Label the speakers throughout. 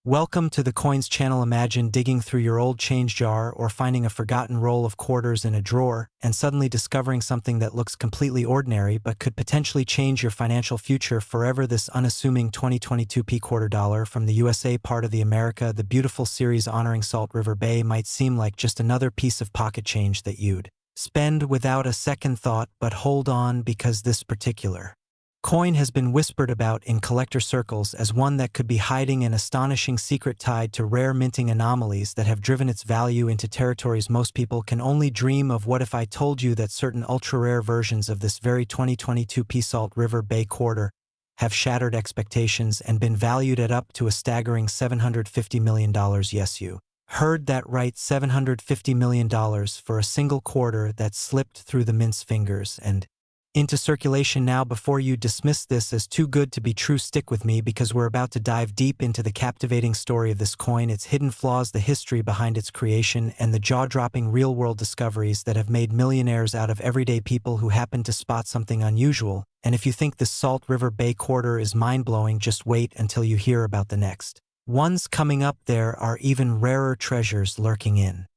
Speaker 1: Welcome to the Coins channel. Imagine digging through your old change jar or finding a forgotten roll of quarters in a drawer and suddenly discovering something that looks completely ordinary but could potentially change your financial future forever. This unassuming 2022 quarter dollar from the USA, part of the America, the beautiful series honoring Salt River Bay, might seem like just another piece of pocket change that you'd spend without a second thought, but hold on, because this particular coin has been whispered about in collector circles as one that could be hiding an astonishing secret tied to rare minting anomalies that have driven its value into territories most people can only dream of. What if I told you that certain ultra-rare versions of this very 2022 Salt River Bay quarter have shattered expectations and been valued at up to a staggering $750 million? Yes, you heard that right, $750 million for a single quarter that slipped through the mint's fingers and into circulation. Now, before you dismiss this as too good to be true, stick with me, because we're about to dive deep into the captivating story of this coin, its hidden flaws, the history behind its creation, and the jaw-dropping real-world discoveries that have made millionaires out of everyday people who happen to spot something unusual. And if you think this Salt River Bay quarter is mind-blowing, just wait until you hear about the next ones coming up. There are even rarer treasures lurking in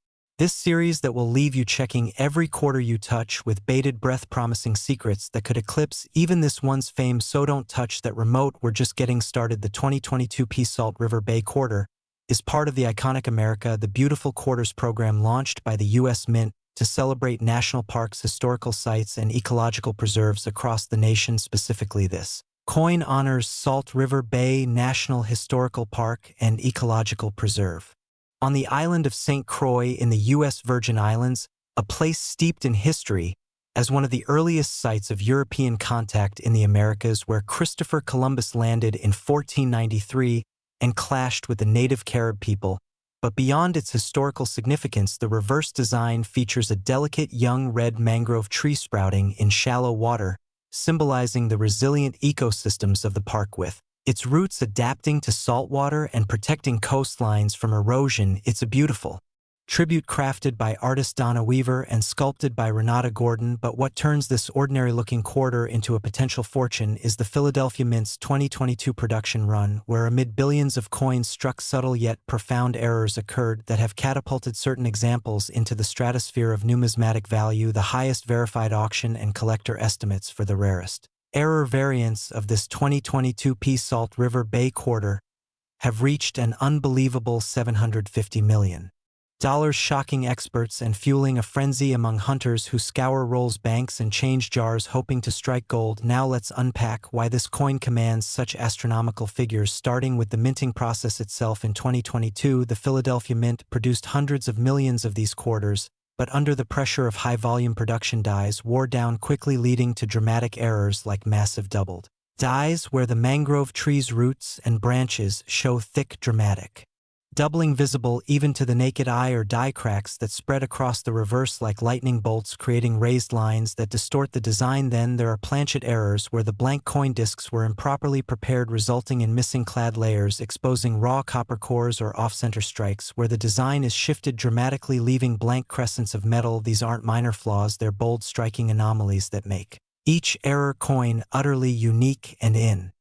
Speaker 1: this series that will leave you checking every quarter you touch with bated breath, promising secrets that could eclipse even this one's fame. So don't touch that remote, we're just getting started. The 2022 Salt River Bay quarter is part of the iconic America, the Beautiful Quarters program launched by the U.S. Mint to celebrate national parks, historical sites, and ecological preserves across the nation. Specifically, this coin honors Salt River Bay National Historical Park and Ecological Preserve on the island of St. Croix in the U.S. Virgin Islands, a place steeped in history as one of the earliest sites of European contact in the Americas, where Christopher Columbus landed in 1493 and clashed with the native Carib people. But beyond its historical significance, the reverse design features a delicate young red mangrove tree sprouting in shallow water, symbolizing the resilient ecosystems of the park, with its roots adapting to saltwater and protecting coastlines from erosion. It's a beautiful tribute crafted by artist Donna Weaver and sculpted by Renata Gordon. But what turns this ordinary-looking quarter into a potential fortune is the Philadelphia Mint's 2022 production run, where amid billions of coins struck, subtle yet profound errors occurred that have catapulted certain examples into the stratosphere of numismatic value. The highest verified auction and collector estimates for the rarest error variants of this 2022 Salt River Bay quarter have reached an unbelievable $750 million, shocking experts and fueling a frenzy among hunters who scour rolls, banks, and change jars hoping to strike gold. Now let's unpack why this coin commands such astronomical figures, starting with the minting process itself. In 2022, the Philadelphia Mint produced hundreds of millions of these quarters, but under the pressure of high-volume production, dies wore down quickly, leading to dramatic errors like massive doubled dies where the mangrove tree's roots and branches show thick, dramatic doubling visible even to the naked eye, or die cracks that spread across the reverse like lightning bolts, creating raised lines that distort the design. Then there are planchet errors where the blank coin discs were improperly prepared, resulting in missing clad layers, exposing raw copper cores, or off-center strikes where the design is shifted dramatically, leaving blank crescents of metal. These aren't minor flaws, they're bold, striking anomalies that make each error coin utterly unique, and in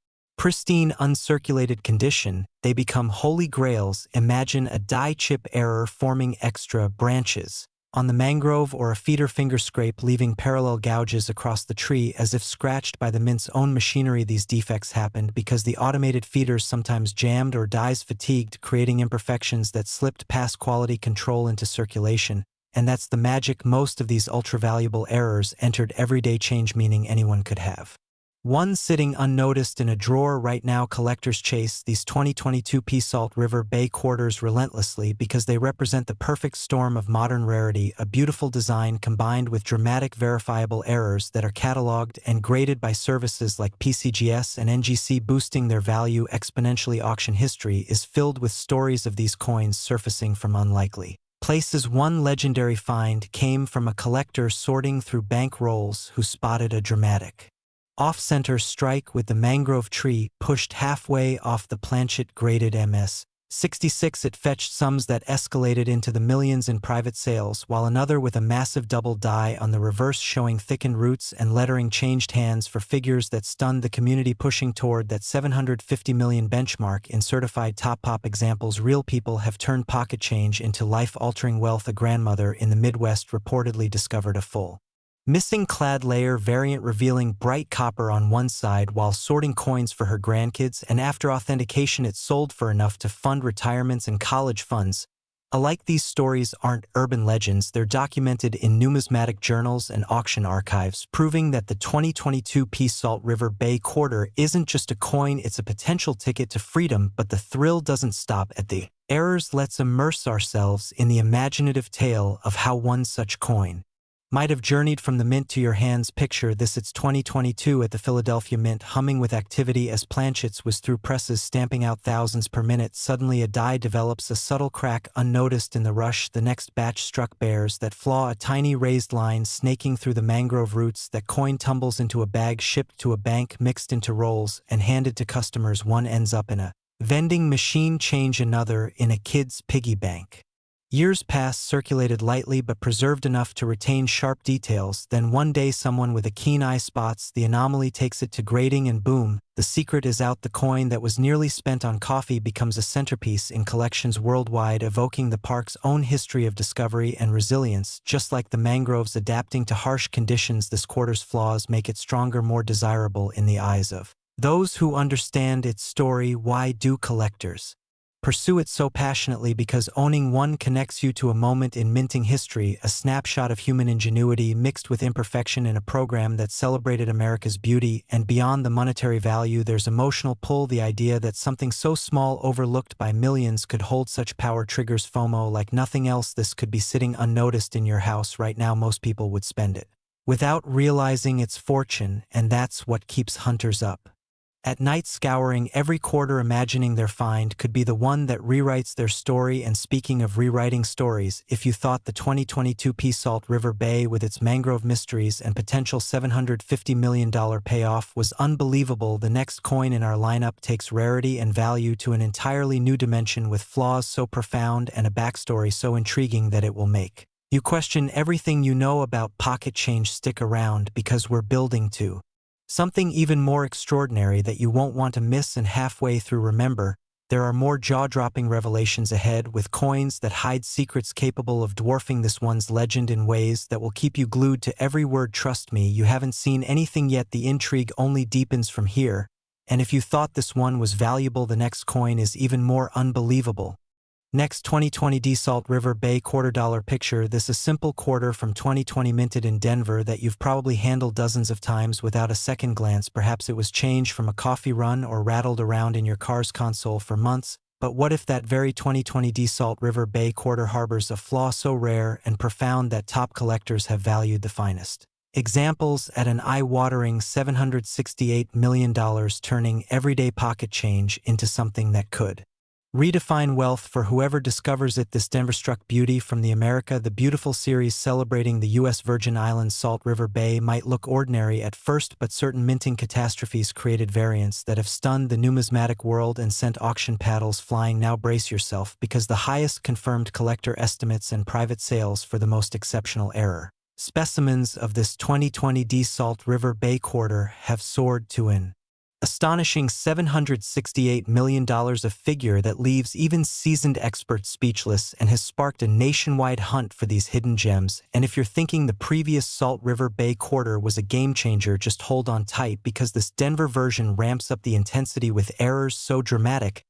Speaker 1: pristine, uncirculated condition, they become holy grails. Imagine a die chip error forming extra branches on the mangrove, or a feeder finger scrape leaving parallel gouges across the tree as if scratched by the Mint's own machinery. These defects happened because the automated feeders sometimes jammed or dies fatigued, creating imperfections that slipped past quality control into circulation. And that's the magic. Most of these ultra-valuable errors entered everyday change, meaning anyone could have one sitting unnoticed in a drawer. Right now, collectors chase these 2022 Salt River Bay quarters relentlessly because they represent the perfect storm of modern rarity, a beautiful design combined with dramatic verifiable errors that are cataloged and graded by services like PCGS and NGC, boosting their value exponentially. Auction history is filled with stories of these coins surfacing from unlikely places. One legendary find came from a collector sorting through bank rolls who spotted a dramatic off-center strike with the mangrove tree pushed halfway off the planchet, graded MS 66 It fetched sums that escalated into the millions in private sales, while another with a massive double die on the reverse showing thickened roots and lettering changed hands for figures that stunned the community, pushing toward that 750 million benchmark. In certified top pop examples, real people have turned pocket change into life-altering wealth. A grandmother in the Midwest reportedly discovered a full missing clad layer variant revealing bright copper on one side while sorting coins for her grandkids, and after authentication it sold for enough to fund retirements and college funds. Alike, these stories aren't urban legends, they're documented in numismatic journals and auction archives, proving that the 2022 Peace Salt River Bay quarter isn't just a coin, it's a potential ticket to freedom. But the thrill doesn't stop at the errors. Let's immerse ourselves in the imaginative tale of how one such coin might have journeyed from the mint to your hands. Picture this: it's 2022 at the Philadelphia Mint, humming with activity as planchets whiz through presses, stamping out thousands per minute. Suddenly a die develops, a subtle crack unnoticed in the rush. The next batch struck bears that flaw, a tiny raised line snaking through the mangrove roots. That coin tumbles into a bag, shipped to a bank, mixed into rolls, and handed to customers. One ends up in a vending machine, change another in a kid's piggy bank. Years pass, circulated lightly but preserved enough to retain sharp details. Then one day someone with a keen eye spots the anomaly, takes it to grading, and boom, the secret is out. The coin that was nearly spent on coffee becomes a centerpiece in collections worldwide, evoking the park's own history of discovery and resilience. Just like the mangroves adapting to harsh conditions, this quarter's flaws make it stronger, more desirable in the eyes of those who understand its story. Why do collectors pursue it so passionately? Because owning one connects you to a moment in minting history, a snapshot of human ingenuity mixed with imperfection in a program that celebrated America's beauty. And beyond the monetary value, there's emotional pull. The idea that something so small, overlooked by millions, could hold such power triggers FOMO like nothing else. This could be sitting unnoticed in your house right now. Most people would spend it without realizing its fortune, and that's what keeps hunters up at night, scouring every quarter, imagining their find could be the one that rewrites their story. And speaking of rewriting stories, if you thought the 2022 Peace Salt River Bay with its mangrove mysteries and potential $750 million payoff was unbelievable, the next coin in our lineup takes rarity and value to an entirely new dimension, with flaws so profound and a backstory so intriguing that it will make you question everything you know about pocket change. Stick around, because we're building to something even more extraordinary that you won't want to miss. And halfway through, remember, there are more jaw-dropping revelations ahead, with coins that hide secrets capable of dwarfing this one's legend in ways that will keep you glued to every word. Trust me, you haven't seen anything yet. The intrigue only deepens from here. And if you thought this one was valuable, the next coin is even more unbelievable. Next, 2020 D Salt River Bay $quarter. Picture this: a simple quarter from 2020 minted in Denver that you've probably handled dozens of times without a second glance. Perhaps it was changed from a coffee run or rattled around in your car's console for months. But what if that very 2020 D Salt River Bay quarter harbors a flaw so rare and profound that top collectors have valued the finest examples at an eye-watering $768 million, turning everyday pocket change into something that could redefine wealth for whoever discovers it? This Denver-struck beauty from the America the Beautiful series, celebrating the U.S. Virgin Islands Salt River Bay, might look ordinary at first, but certain minting catastrophes created variants that have stunned the numismatic world and sent auction paddles flying. Now brace yourself, because the highest confirmed collector estimates and private sales for the most exceptional error specimens of this 2020 D Salt River Bay quarter have soared to an astonishing $768 million, a figure that leaves even seasoned experts speechless and has sparked a nationwide hunt for these hidden gems. And if you're thinking the previous Salt River Bay quarter was a game-changer, just hold on tight, because this Denver version ramps up the intensity with errors so dramatic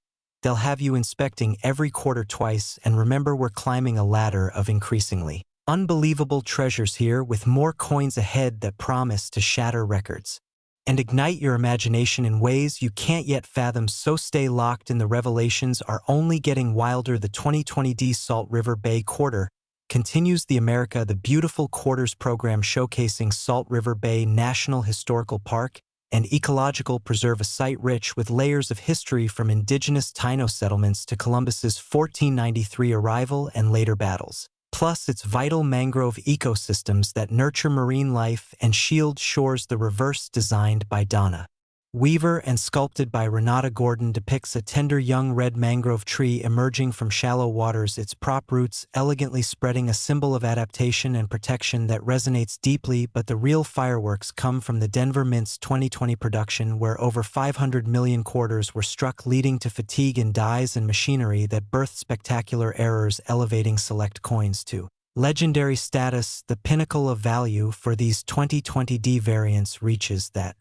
Speaker 1: they'll have you inspecting every quarter twice. And remember, we're climbing a ladder of increasingly unbelievable treasures here, with more coins ahead that promise to shatter records and ignite your imagination in ways you can't yet fathom. So stay locked in, the revelations are only getting wilder. The 2020 D Salt River Bay quarter continues the America the Beautiful Quarters program, showcasing Salt River Bay National Historical Park and ecological preserve, a site rich with layers of history from indigenous Taino settlements to Columbus's 1493 arrival and later battles. Plus its vital mangrove ecosystems that nurture marine life and shield shores, the reverse designed by Donna Weaver and sculpted by Renata Gordon depicts a tender young red mangrove tree emerging from shallow waters, its prop roots elegantly spreading, a symbol of adaptation and protection that resonates deeply. But the real fireworks come from the Denver Mint's 2020 production, where over 500 million quarters were struck, leading to fatigue in dies and machinery that birthed spectacular errors, elevating select coins to legendary status. The pinnacle of value for these 2020 D variants reaches that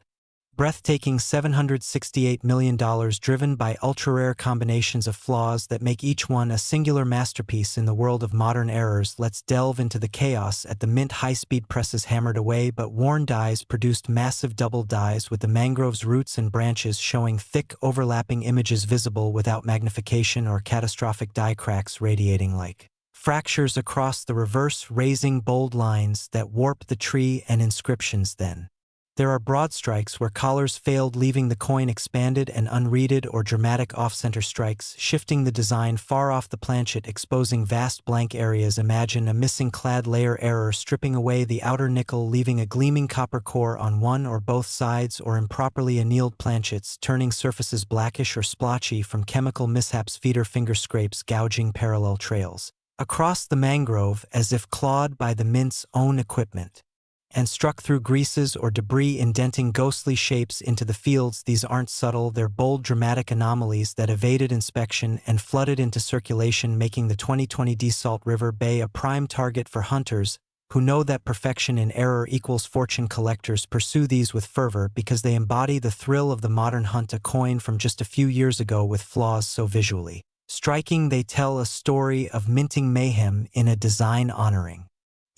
Speaker 1: breathtaking $768 million, driven by ultra-rare combinations of flaws that make each one a singular masterpiece. In the world of modern errors, let's delve into the chaos at the Mint. High-speed presses hammered away but worn dies produced massive double dies, with the mangrove's roots and branches showing thick, overlapping images visible without magnification, or catastrophic die cracks radiating like fractures across the reverse, raising bold lines that warp the tree and inscriptions. Then there are broad strikes where collars failed, leaving the coin expanded and unreaded, or dramatic off-center strikes, shifting the design far off the planchet, exposing vast blank areas. Imagine a missing clad layer error stripping away the outer nickel, leaving a gleaming copper core on one or both sides, or improperly annealed planchets, turning surfaces blackish or splotchy from chemical mishaps, feeder finger scrapes gouging parallel trails across the mangrove as if clawed by the Mint's own equipment, and struck through greases or debris, indenting ghostly shapes into the fields. These aren't subtle, they're bold, dramatic anomalies that evaded inspection and flooded into circulation, making the 2020 D Salt River Bay a prime target for hunters who know that perfection in error equals fortune. Collectors pursue these with fervor because they embody the thrill of the modern hunt, a coin from just a few years ago with flaws so visually striking they tell a story of minting mayhem in a design honoring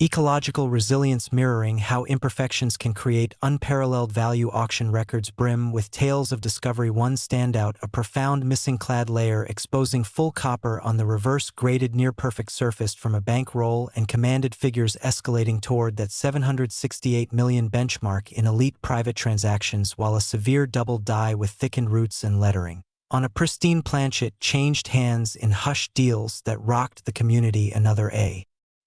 Speaker 1: ecological resilience, mirroring how imperfections can create unparalleled value. Auction records brim with tales of discovery. One standout, a profound missing clad layer exposing full copper on the reverse, graded near perfect surfaced from a bankroll, and commanded figures escalating toward that 768 million benchmark in elite private transactions, while a severe double die with thickened roots and lettering on a pristine planchet changed hands in hushed deals that rocked the community. Another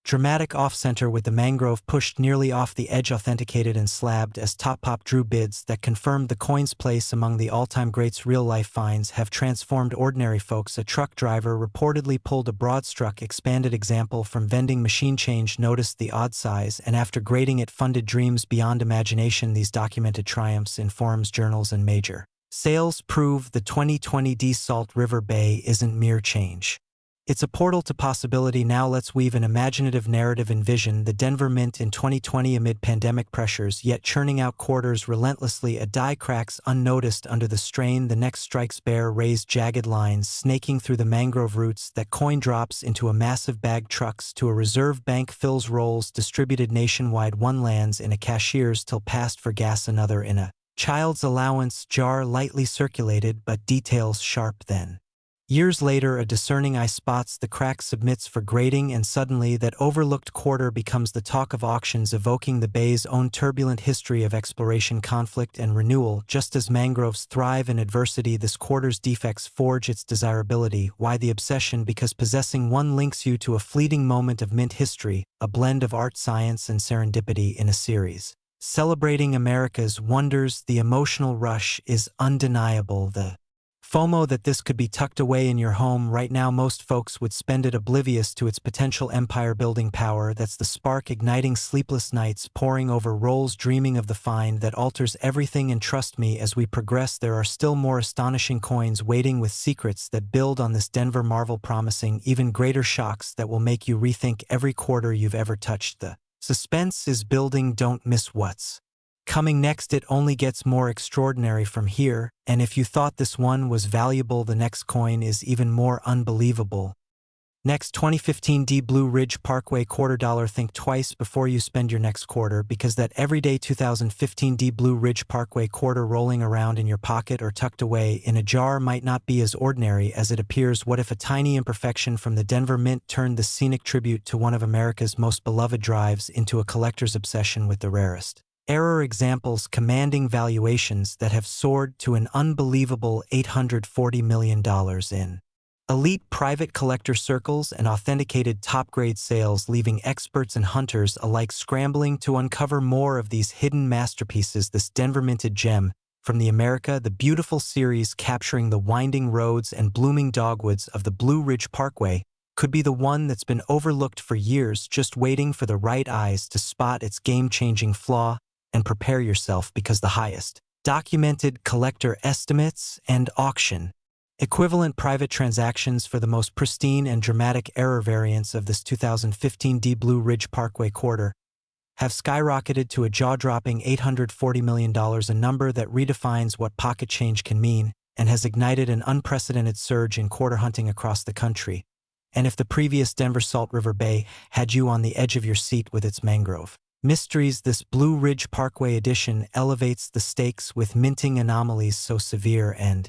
Speaker 1: dramatic off-center with the mangrove pushed nearly off the edge, authenticated and slabbed as Top Pop drew bids that confirmed the coin's place among the all-time greats. Real-life finds have transformed ordinary folks. A truck driver reportedly pulled a broad-struck expanded example from vending machine change, noticed the odd size, and after grading it funded dreams beyond imagination. These documented triumphs in forums, journals, and major sales prove the 2020 D Salt River Bay isn't mere change. It's a portal to possibility. Now let's weave an imaginative narrative. Envision the Denver Mint in 2020 amid pandemic pressures, yet churning out quarters relentlessly. A die cracks unnoticed under the strain, the next strikes bare, raised jagged lines snaking through the mangrove roots. That coin drops into a massive bag, trucks to a reserve bank, fills rolls distributed nationwide. One lands in a cashier's till passed for gas, another in a child's allowance jar, lightly circulated but details sharp. Then years later, a discerning eye spots the crack, submits for grading, and suddenly that overlooked quarter becomes the talk of auctions, evoking the Bay's own turbulent history of exploration, conflict, and renewal. Just as mangroves thrive in adversity, this quarter's defects forge its desirability. Why the obsession? Because possessing one links you to a fleeting moment of mint history, a blend of art, science, and serendipity in a series celebrating America's wonders. The emotional rush is undeniable. The FOMO that this could be tucked away in your home right now. Most folks would spend it oblivious to its potential empire-building power. That's the spark igniting sleepless nights, poring over rolls, dreaming of the find that alters everything. And trust me, as we progress, there are still more astonishing coins waiting with secrets that build on this Denver marvel, promising even greater shocks that will make you rethink every quarter you've ever touched. The suspense is building. Don't miss what's coming next. It only gets more extraordinary from here, and if you thought this one was valuable, the next coin is even more unbelievable. Next, 2015 D Blue Ridge Parkway $quarter. Think twice before you spend your next quarter, because that everyday 2015 D Blue Ridge Parkway quarter rolling around in your pocket or tucked away in a jar might not be as ordinary as it appears. What if a tiny imperfection from the Denver Mint turned the scenic tribute to one of America's most beloved drives into a collector's obsession with the rarest error? Examples commanding valuations that have soared to an unbelievable $840 million in elite private collector circles and authenticated top-grade sales, leaving experts and hunters alike scrambling to uncover more of these hidden masterpieces. This Denver minted gem, From the America, the beautiful series capturing the winding roads and blooming dogwoods of the Blue Ridge Parkway could be the one that's been overlooked for years, just waiting for the right eyes to spot its game-changing flaw and prepare yourself because the highest documented collector estimates and auction equivalent private transactions for the most pristine and dramatic error variants of this 2015 Blue Ridge Parkway quarter have skyrocketed to a jaw-dropping $840 million, a number that redefines what pocket change can mean and has ignited an unprecedented surge in quarter hunting across the country. And if the previous Denver Salt River Bay had you on the edge of your seat with its mangrove mysteries, this Blue Ridge Parkway edition elevates the stakes with minting anomalies so severe and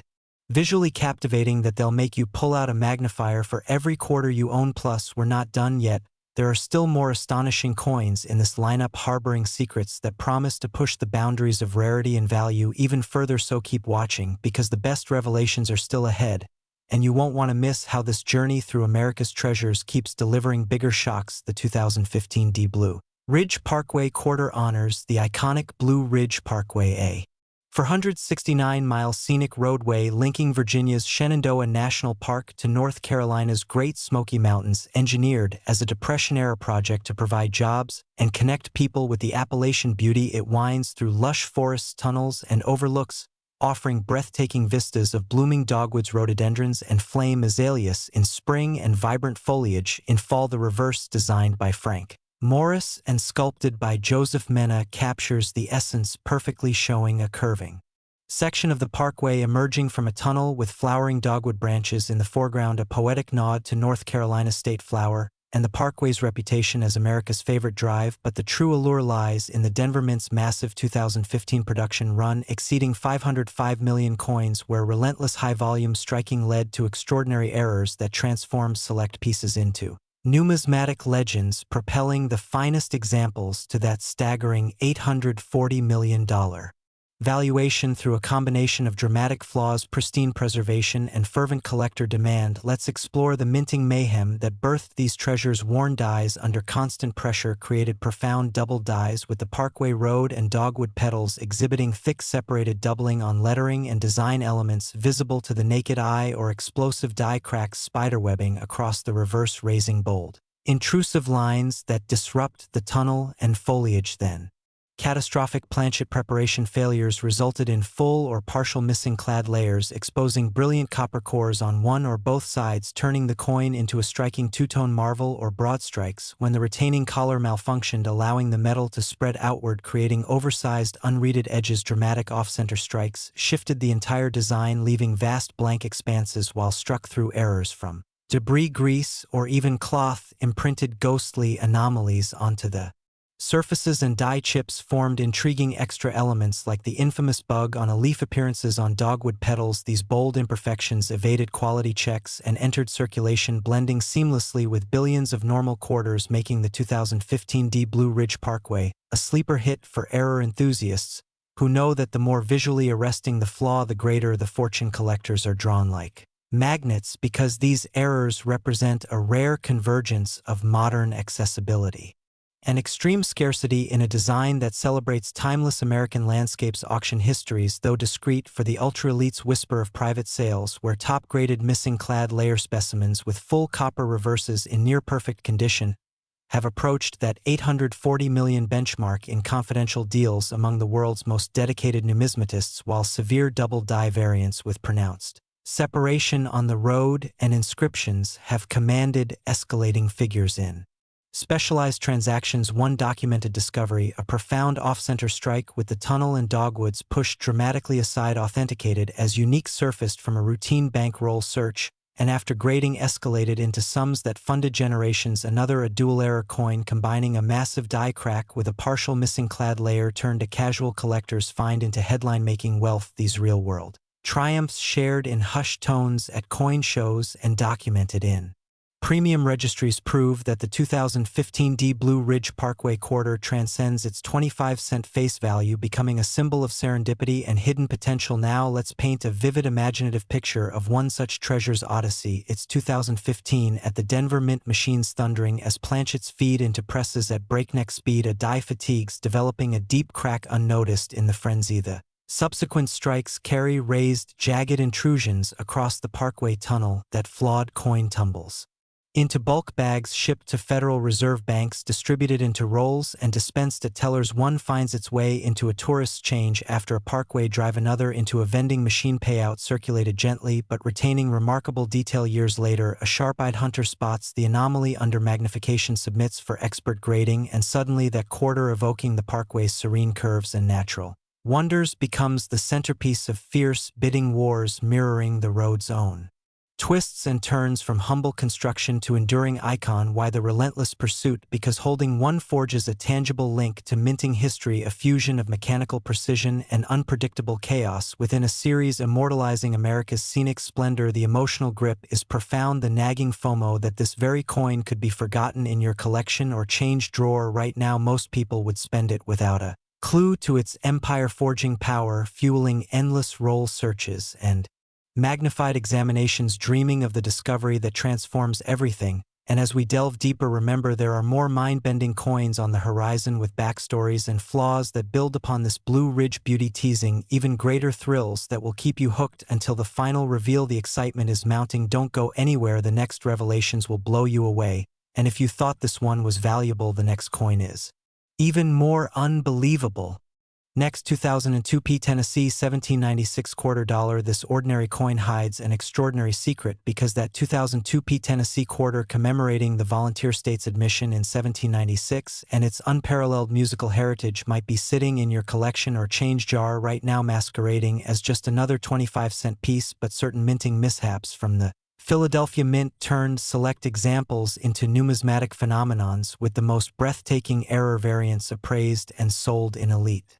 Speaker 1: visually captivating that they'll make you pull out a magnifier for every quarter you own. Plus, we're not done yet. There are still more astonishing coins in this lineup, harboring secrets that promise to push the boundaries of rarity and value even further, so keep watching because the best revelations are still ahead, and you won't want to miss how this journey through America's treasures keeps delivering bigger shocks. The 2015 Blue Ridge Parkway quarter honors the iconic Blue Ridge Parkway, a 469-mile scenic roadway linking Virginia's Shenandoah National Park to North Carolina's Great Smoky Mountains, engineered as a Depression-era project to provide jobs and connect people with the Appalachian beauty. It winds through lush forests, tunnels, and overlooks, offering breathtaking vistas of blooming dogwoods, rhododendrons, and flame azaleas in spring and vibrant foliage in fall. The reverse, designed by Frank Morris and sculpted by Joseph Mena, captures the essence perfectly, showing a curving section of the parkway emerging from a tunnel with flowering dogwood branches in the foreground, a poetic nod to North Carolina's state flower and the parkway's reputation as America's favorite drive. But the true allure lies in the Denver Mint's massive 2015 production run exceeding 505 million coins, where relentless high-volume striking led to extraordinary errors that transformed select pieces into numismatic legends, propelling the finest examples to that staggering $840 million valuation through a combination of dramatic flaws, pristine preservation, and fervent collector demand. Let's explore the minting mayhem that birthed these treasures. Worn dies under constant pressure created profound double dies, with the Parkway Road and dogwood petals exhibiting thick separated doubling on lettering and design elements visible to the naked eye, or explosive die cracks spiderwebbing across the reverse, raising bold, intrusive lines that disrupt the tunnel and foliage. Then catastrophic planchet preparation failures resulted in full or partial missing clad layers, exposing brilliant copper cores on one or both sides, turning the coin into a striking two-tone marvel, or broad strikes when the retaining collar malfunctioned, allowing the metal to spread outward, creating oversized, unreaded edges. Dramatic off-center strikes shifted the entire design, leaving vast blank expanses, while struck through errors from debris, grease, or even cloth imprinted ghostly anomalies onto the surfaces, and die chips formed intriguing extra elements like the infamous bug on a leaf appearances on dogwood petals. These bold imperfections evaded quality checks and entered circulation, blending seamlessly with billions of normal quarters, making the 2015 Blue Ridge Parkway a sleeper hit for error enthusiasts who know that the more visually arresting the flaw, the greater the fortune. Collectors are drawn like magnets because these errors represent a rare convergence of modern accessibility and extreme scarcity in a design that celebrates timeless American landscapes. Auction histories, though discreet for the ultra-elite's whisper of private sales, where top-graded missing clad layer specimens with full copper reverses in near-perfect condition have approached that $840 million benchmark in confidential deals among the world's most dedicated numismatists, while severe double die variants with pronounced separation on the road and inscriptions have commanded escalating figures in specialized transactions. One documented discovery, a profound off-center strike with the tunnel and dogwoods pushed dramatically aside, authenticated as unique, surfaced from a routine bankroll search, and after grading escalated into sums that funded generations. Another, a dual-error coin combining a massive die crack with a partial missing clad layer, turned a casual collector's find into headline-making wealth. These real-world triumphs, shared in hushed tones at coin shows and documented in premium registries, prove that the 2015 Blue Ridge Parkway quarter transcends its 25-cent face value, becoming a symbol of serendipity and hidden potential. Now let's paint a vivid, imaginative picture of one such treasure's odyssey. It's 2015 at the Denver Mint, machines thundering as planchets feed into presses at breakneck speed, a die fatigues developing a deep crack unnoticed in the frenzy. The Subsequent strikes carry raised, jagged intrusions across the Parkway Tunnel that flawed coin tumbles into bulk bags shipped to Federal Reserve banks, distributed into rolls, and dispensed at tellers. One finds its way into a tourist's change after a Parkway drive, another into a vending machine payout circulated gently but retaining remarkable detail. Years later, a sharp-eyed hunter spots the anomaly under magnification, submits for expert grading, and suddenly that quarter evoking the Parkway's serene curves and natural wonders becomes the centerpiece of fierce bidding wars mirroring the road's own twists and turns from humble construction to enduring icon. Why the relentless pursuit? Because holding one forges a tangible link to minting history, a fusion of mechanical precision and unpredictable chaos within a series immortalizing America's scenic splendor. The emotional grip is profound, the nagging FOMO that this very coin could be forgotten in your collection or change drawer right now. Most people would spend it without a clue to its empire-forging power, fueling endless roll searches and magnified examinations, dreaming of the discovery that transforms everything. And as we delve deeper, remember there are more mind-bending coins on the horizon with backstories and flaws that build upon this Blue Ridge beauty, teasing even greater thrills that will keep you hooked until the final reveal. The excitement is mounting. Don't go anywhere. The next revelations will blow you away. And if you thought this one was valuable, the next coin is even more unbelievable. Next, 2002 P Tennessee 1796 quarter dollar. This ordinary coin hides an extraordinary secret, because that 2002 P Tennessee quarter commemorating the volunteer state's admission in 1796 and its unparalleled musical heritage might be sitting in your collection or change jar right now, masquerading as just another 25-cent piece. But certain minting mishaps from the Philadelphia Mint turned select examples into numismatic phenomenons, with the most breathtaking error variants appraised and sold in elite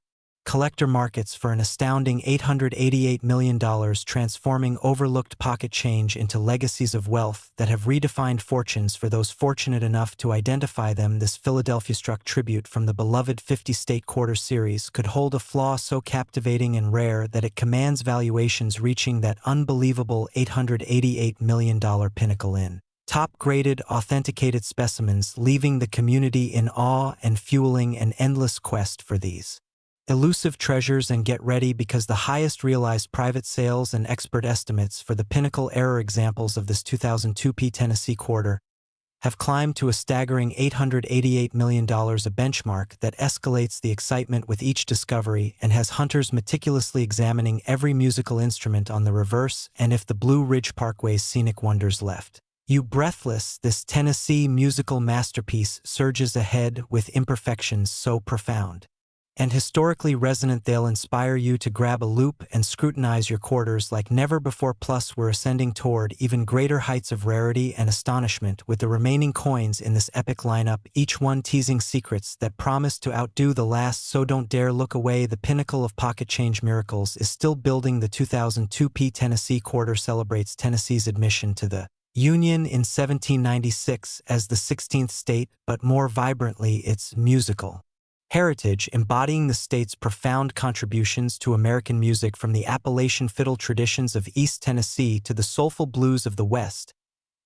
Speaker 1: collector markets for an astounding $888 million, transforming overlooked pocket change into legacies of wealth that have redefined fortunes for those fortunate enough to identify them. This Philadelphia-struck tribute from the beloved 50-state quarter series could hold a flaw so captivating and rare that it commands valuations reaching that unbelievable $888 million pinnacle in top-graded, authenticated specimens, leaving the community in awe and fueling an endless quest for these elusive treasures. And get ready, because the highest realized private sales and expert estimates for the pinnacle error examples of this 2002 P Tennessee quarter have climbed to a staggering $888 million, a benchmark that escalates the excitement with each discovery and has hunters meticulously examining every musical instrument on the reverse. And if the Blue Ridge Parkway's scenic wonders left you breathless, this Tennessee musical masterpiece surges ahead with imperfections so profound and historically resonant they'll inspire you to grab a loop and scrutinize your quarters like never before. Plus, we're ascending toward even greater heights of rarity and astonishment with the remaining coins in this epic lineup, each one teasing secrets that promise to outdo the last. So don't dare look away. The pinnacle of pocket change miracles is still building. The 2002 P Tennessee quarter celebrates Tennessee's admission to the Union in 1796 as the 16th state, but more vibrantly its musical heritage, embodying the state's profound contributions to American music, from the Appalachian fiddle traditions of East Tennessee to the soulful blues of the West,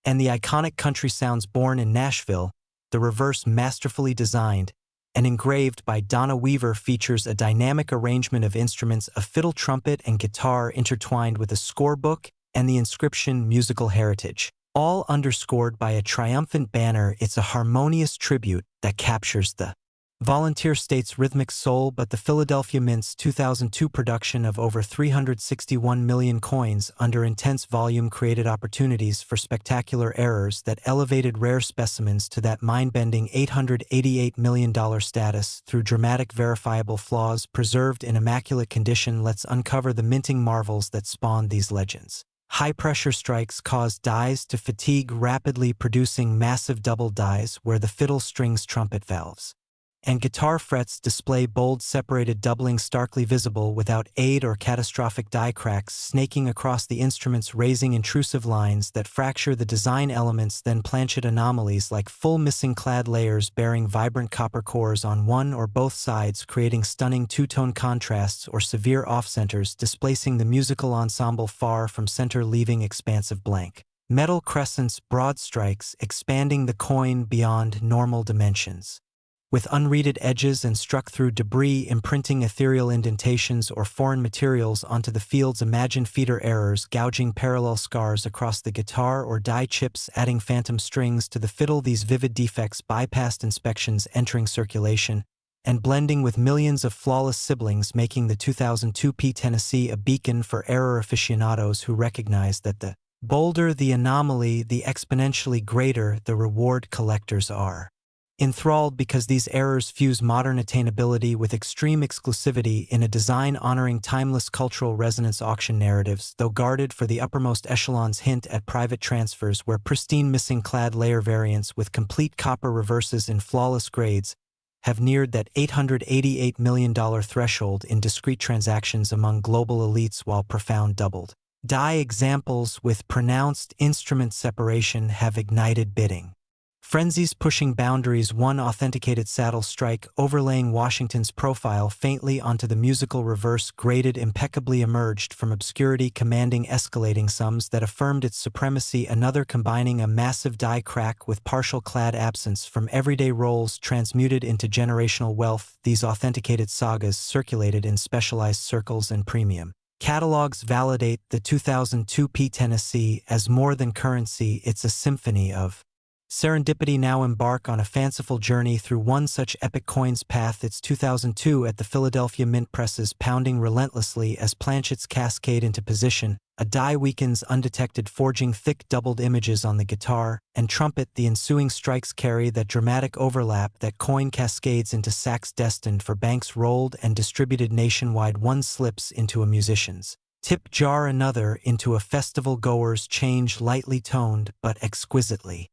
Speaker 1: and the iconic country sounds born in Nashville. The reverse, masterfully designed and engraved by Donna Weaver, features a dynamic arrangement of instruments, a fiddle, trumpet, and guitar intertwined with a scorebook and the inscription musical heritage, all underscored by a triumphant banner. It's a harmonious tribute that captures the volunteer state's rhythmic soul. But the Philadelphia Mint's 2002 production of over 361 million coins under intense volume created opportunities for spectacular errors that elevated rare specimens to that mind-bending $888 million status through dramatic verifiable flaws preserved in immaculate condition. Let's uncover the minting marvels that spawned these legends. High-pressure strikes caused dies to fatigue, rapidly producing massive double dies where the fiddle strings, trumpet valves, and guitar frets display bold separated doubling, starkly visible without aid, or catastrophic die cracks snaking across the instruments, raising intrusive lines that fracture the design elements. Then planchet anomalies like full missing clad layers bearing vibrant copper cores on one or both sides, creating stunning two-tone contrasts, or severe off-centers displacing the musical ensemble far from center, leaving expansive blank metal crescents, broad strikes expanding the coin beyond normal dimensions. with unreaded edges and struck through debris imprinting ethereal indentations or foreign materials onto the field's imagined feeder errors, gouging parallel scars across the guitar or die chips adding phantom strings to the fiddle. These vivid defects bypassed inspections entering circulation and blending with millions of flawless siblings, making the 2002 P Tennessee a beacon for error aficionados who recognize that the bolder the anomaly, the exponentially greater the reward. Collectors are enthralled because these errors fuse modern attainability with extreme exclusivity in a design honoring timeless cultural resonance. Auction narratives, though guarded for the uppermost echelons, hint at private transfers where pristine missing clad layer variants with complete copper reverses in flawless grades have neared that $888 million threshold in discrete transactions among global elites, while profound doubled die examples with pronounced instrument separation have ignited bidding frenzies, pushing boundaries. One authenticated saddle strike overlaying Washington's profile faintly onto the musical reverse graded impeccably emerged from obscurity, commanding escalating sums that affirmed its supremacy. Another combining a massive die crack with partial clad absence from everyday rolls transmuted into generational wealth. These authenticated sagas circulated in specialized circles and premium catalogs validate the 2002 P Tennessee as more than currency, it's a symphony of serendipity. Now embark on a fanciful journey through one such epic coin's path. It's 2002 at the Philadelphia Mint presses, pounding relentlessly as planchets cascade into position. A die weakens undetected, forging thick doubled images on the guitar and trumpet. The ensuing strikes carry that dramatic overlap that coin cascades into sacks destined for banks rolled and distributed nationwide. One slips into a musician's tip jar, another into a festival goer's change, lightly toned but exquisitely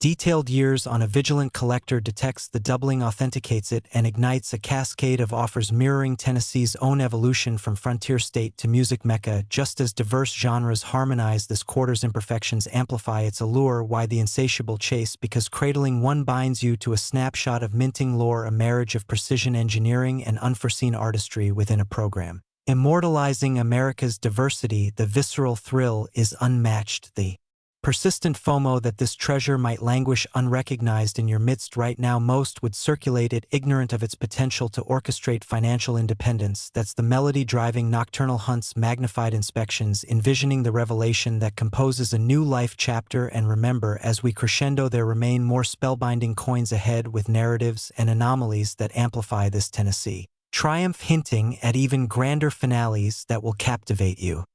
Speaker 1: detailed. Years on a vigilant collector detects the doubling, authenticates it, and ignites a cascade of offers mirroring Tennessee's own evolution from frontier state to music mecca. Just as diverse genres harmonize, this quarter's imperfections amplify its allure. Why the insatiable chase? Because cradling one binds you to a snapshot of minting lore, a marriage of precision engineering and unforeseen artistry within a program immortalizing America's diversity. The visceral thrill is unmatched, the persistent FOMO that this treasure might languish unrecognized in your midst right now. Most would circulate it ignorant of its potential to orchestrate financial independence. That's the melody driving nocturnal hunts, magnified inspections, envisioning the revelation that composes a new life chapter. And remember, as we crescendo, there remain more spellbinding coins ahead, with narratives and anomalies that amplify this Tennessee triumph, hinting at even grander finales that will captivate you.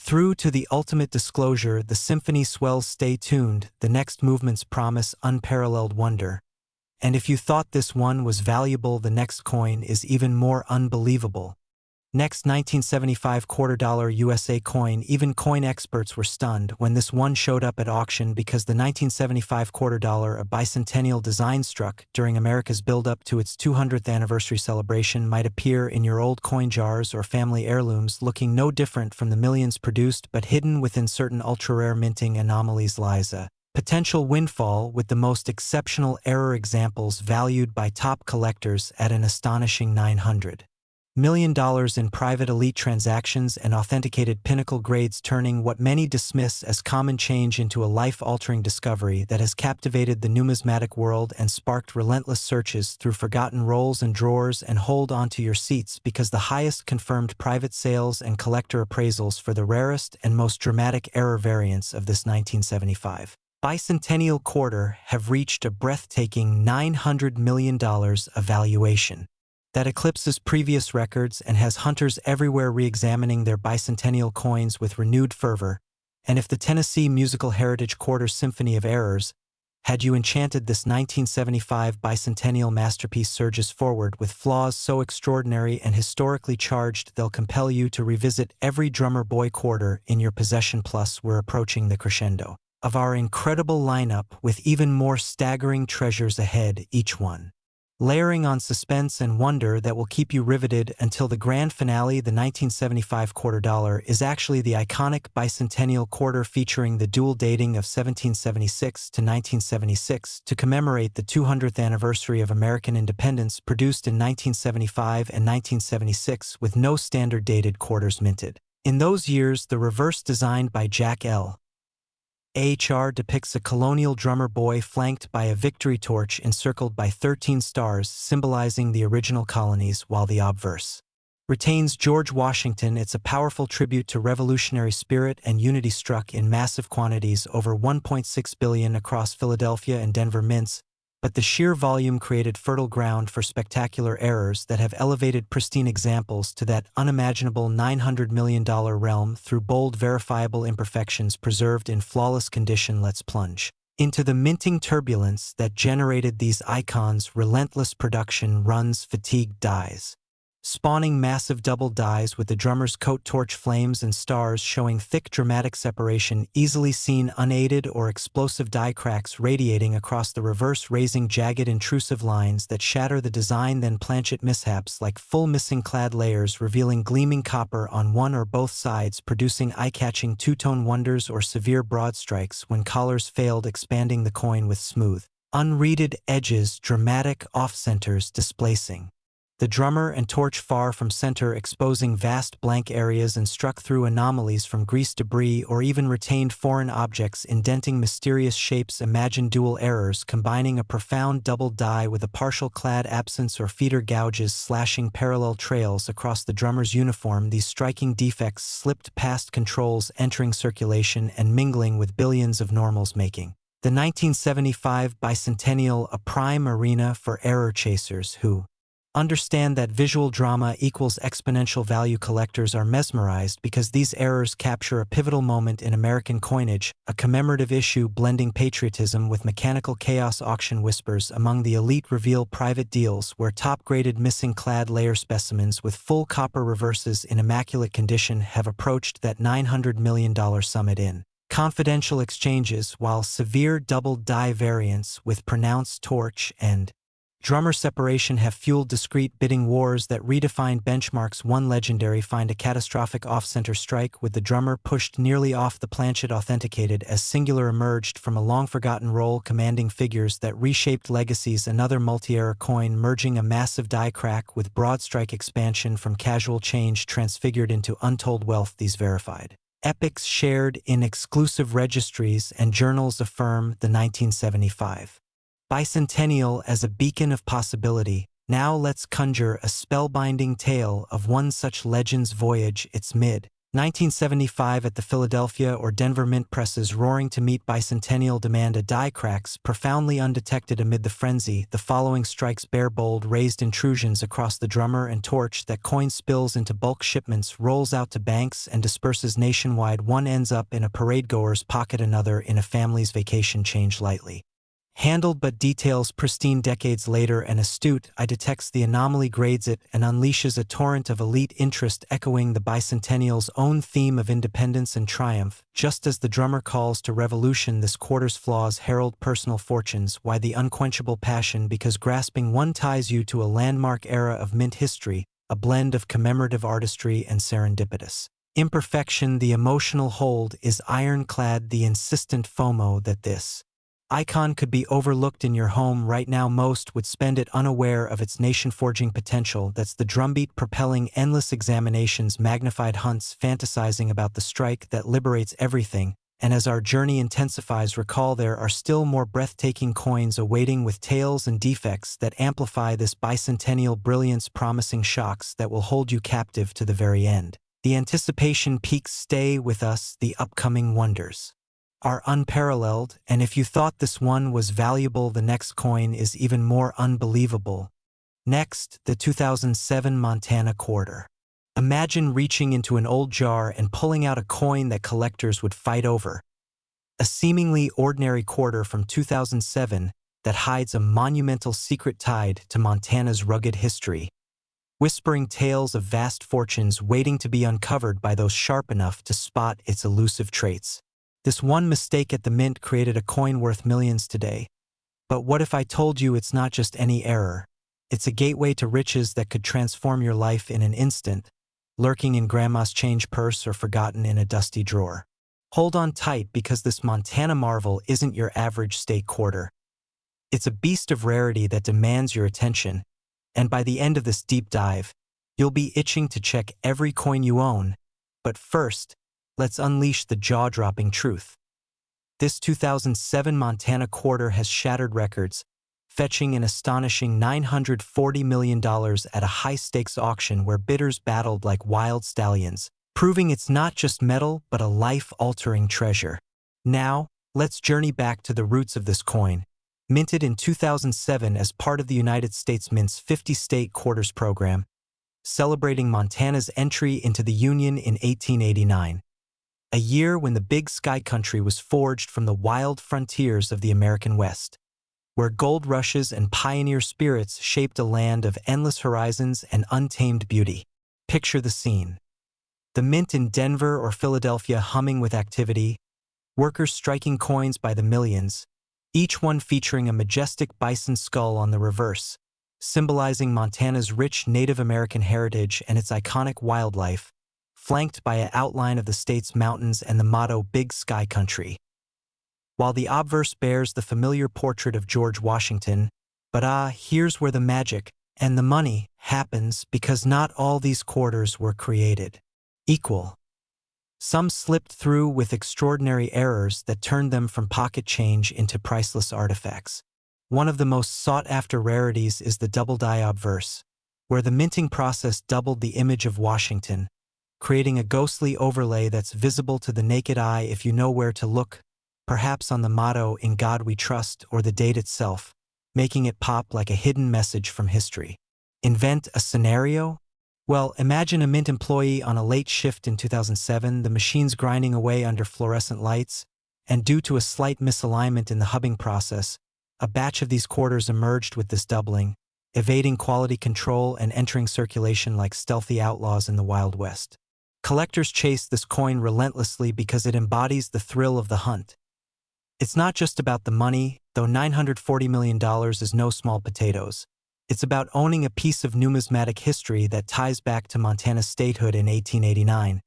Speaker 1: Through to the ultimate disclosure, the symphony swells. Stay tuned, the next movements promise unparalleled wonder. And if you thought this one was valuable, the next coin is even more unbelievable. Next, 1975 $quarter USA coin. Even coin experts were stunned when this one showed up at auction, because the 1975 $quarter, a bicentennial design struck during America's build-up to its 200th anniversary celebration, might appear in your old coin jars or family heirlooms, looking no different from the millions produced, but hidden within certain ultra-rare minting anomalies lies a potential windfall, with the most exceptional error examples valued by top collectors at an astonishing $900 million in private elite transactions and authenticated pinnacle grades, turning what many dismiss as common change into a life-altering discovery that has captivated the numismatic world and sparked relentless searches through forgotten rolls and drawers. And hold on to your seats, because the highest confirmed private sales and collector appraisals for the rarest and most dramatic error variants of this 1975 bicentennial quarter have reached a breathtaking $900 million valuation that eclipses previous records and has hunters everywhere re-examining their bicentennial coins with renewed fervor. And if the Tennessee Musical Heritage Quarter Symphony of Errors had you enchanted, this 1975 bicentennial masterpiece surges forward with flaws so extraordinary and historically charged they'll compel you to revisit every drummer boy quarter in your possession. Plus, we're approaching the crescendo of our incredible lineup, with even more staggering treasures ahead, each one layering on suspense and wonder that will keep you riveted until the grand finale. The 1975 $quarter is actually the iconic bicentennial quarter, featuring the dual dating of 1776 to 1976 to commemorate the 200th anniversary of American independence, produced in 1975 and 1976 with no standard dated quarters minted in those years. The reverse, designed by Jack L. AHR depicts a colonial drummer boy flanked by a victory torch encircled by 13 stars symbolizing the original colonies, while the obverse retains George Washington. It's a powerful tribute to revolutionary spirit and unity struck in massive quantities, over 1.6 billion across Philadelphia and Denver mints, but the sheer volume created fertile ground for spectacular errors that have elevated pristine examples to that unimaginable $900 million realm through bold verifiable imperfections preserved in flawless condition. Let's plunge into the minting turbulence that generated these icons. Relentless production runs, fatigue dies, spawning massive double dies with the drummer's coat torch flames and stars showing thick dramatic separation, easily seen unaided, or explosive die cracks radiating across the reverse, raising jagged intrusive lines that shatter the design. Then planchet mishaps like full missing clad layers revealing gleaming copper on one or both sides, producing eye-catching two-tone wonders, or severe broad strikes when collars failed, expanding the coin with smooth, unreeded edges, dramatic off-centers displacing the drummer and torch far from center, exposing vast blank areas, and struck through anomalies from grease debris or even retained foreign objects, indenting mysterious shapes. Imagine dual errors combining a profound double die with a partial clad absence, or feeder gouges slashing parallel trails across the drummer's uniform. These striking defects slipped past controls, entering circulation and mingling with billions of normals, making the 1975 bicentennial a prime arena for error chasers who understand that visual drama equals exponential value. Collectors are mesmerized because these errors capture a pivotal moment in American coinage, a commemorative issue blending patriotism with mechanical chaos. Auction whispers among the elite reveal private deals where top-graded missing clad layer specimens with full copper reverses in immaculate condition have approached that $900 million summit in confidential exchanges, while severe double die variants with pronounced torch and drummer separation have fueled discrete bidding wars that redefined benchmarks. One legendary find, a catastrophic off-center strike with the drummer pushed nearly off the planchet, authenticated as singular, emerged from a long-forgotten role, commanding figures that reshaped legacies. Another multi-error coin merging a massive die crack with broad strike expansion from casual change transfigured into untold wealth. These verified epics shared in exclusive registries and journals affirm the 1975 bicentennial as a beacon of possibility. Now let's conjure a spellbinding tale of one such legend's voyage. It's mid-1975 at the Philadelphia or Denver mint presses, roaring to meet bicentennial demand. A die cracks profoundly undetected amid the frenzy. The following strikes bare, bold, raised intrusions across the drummer and torch. That coin spills into bulk shipments, rolls out to banks, and disperses nationwide. One ends up in a paradegoer's pocket, another in a family's vacation. Change lightly handled but details pristine. Decades later, an astute eye detects the anomaly, grades it, and unleashes a torrent of elite interest, echoing the bicentennial's own theme of independence and triumph. Just as the drummer calls to revolution, this quarter's flaws herald personal fortunes. Why the unquenchable passion? Because grasping one ties you to a landmark era of mint history, a blend of commemorative artistry and serendipitous imperfection. The emotional hold is ironclad, the insistent FOMO that this icon could be overlooked in your home right now. Most would spend it unaware of its nation-forging potential. That's the drumbeat propelling endless examinations, magnified hunts, fantasizing about the strike that liberates everything. And as our journey intensifies, recall there are still more breathtaking coins awaiting, with tales and defects that amplify this bicentennial brilliance, promising shocks that will hold you captive to the very end. The anticipation peaks. Stay with us, the upcoming wonders are unparalleled, and if you thought this one was valuable, the next coin is even more unbelievable. Next, the 2007 Montana quarter. Imagine reaching into an old jar and pulling out a coin that collectors would fight over. A seemingly ordinary quarter from 2007 that hides a monumental secret tied to Montana's rugged history, whispering tales of vast fortunes waiting to be uncovered by those sharp enough to spot its elusive traits. This one mistake at the mint created a coin worth millions today. But what if I told you it's not just any error? It's a gateway to riches that could transform your life in an instant, lurking in grandma's change purse or forgotten in a dusty drawer. Hold on tight, because this Montana marvel isn't your average state quarter. It's a beast of rarity that demands your attention, and by the end of this deep dive, you'll be itching to check every coin you own. But first, let's unleash the jaw-dropping truth. This 2007 Montana quarter has shattered records, fetching an astonishing $940 million at a high-stakes auction where bidders battled like wild stallions, proving it's not just metal but a life-altering treasure. Now, let's journey back to the roots of this coin. Minted in 2007 as part of the United States Mint's 50-state quarters program, celebrating Montana's entry into the Union in 1889, a year when the Big Sky Country was forged from the wild frontiers of the American West, where gold rushes and pioneer spirits shaped a land of endless horizons and untamed beauty. Picture the scene. The mint in Denver or Philadelphia humming with activity, workers striking coins by the millions, each one featuring a majestic bison skull on the reverse, symbolizing Montana's rich Native American heritage and its iconic wildlife, flanked by an outline of the state's mountains and the motto Big Sky Country. While the obverse bears the familiar portrait of George Washington, but here's where the magic and the money happens, because not all these quarters were created equal. Some slipped through with extraordinary errors that turned them from pocket change into priceless artifacts. One of the most sought-after rarities is the double-die obverse, where the minting process doubled the image of Washington, creating a ghostly overlay that's visible to the naked eye if you know where to look, perhaps on the motto "In God We Trust" or the date itself, making it pop like a hidden message from history. Invent a scenario? Well, imagine a Mint employee on a late shift in 2007, the machines grinding away under fluorescent lights, and due to a slight misalignment in the hubbing process, a batch of these quarters emerged with this doubling, evading quality control and entering circulation like stealthy outlaws in the Wild West. Collectors chase this coin relentlessly because it embodies the thrill of the hunt. It's not just about the money, though $940 million is no small potatoes. It's about owning a piece of numismatic history that ties back to Montana's statehood in 1889,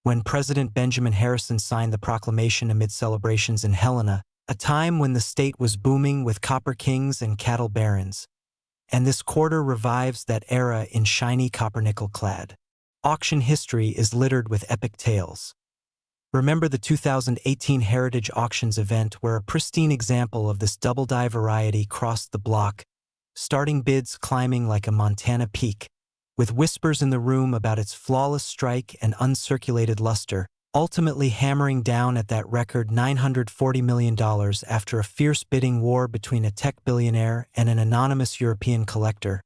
Speaker 1: when President Benjamin Harrison signed the proclamation amid celebrations in Helena, a time when the state was booming with copper kings and cattle barons. And this quarter revives that era in shiny copper-nickel clad. Auction history is littered with epic tales. Remember the 2018 Heritage Auctions event where a pristine example of this double-die variety crossed the block, starting bids climbing like a Montana peak, with whispers in the room about its flawless strike and uncirculated luster, ultimately hammering down at that record $940 million after a fierce bidding war between a tech billionaire and an anonymous European collector,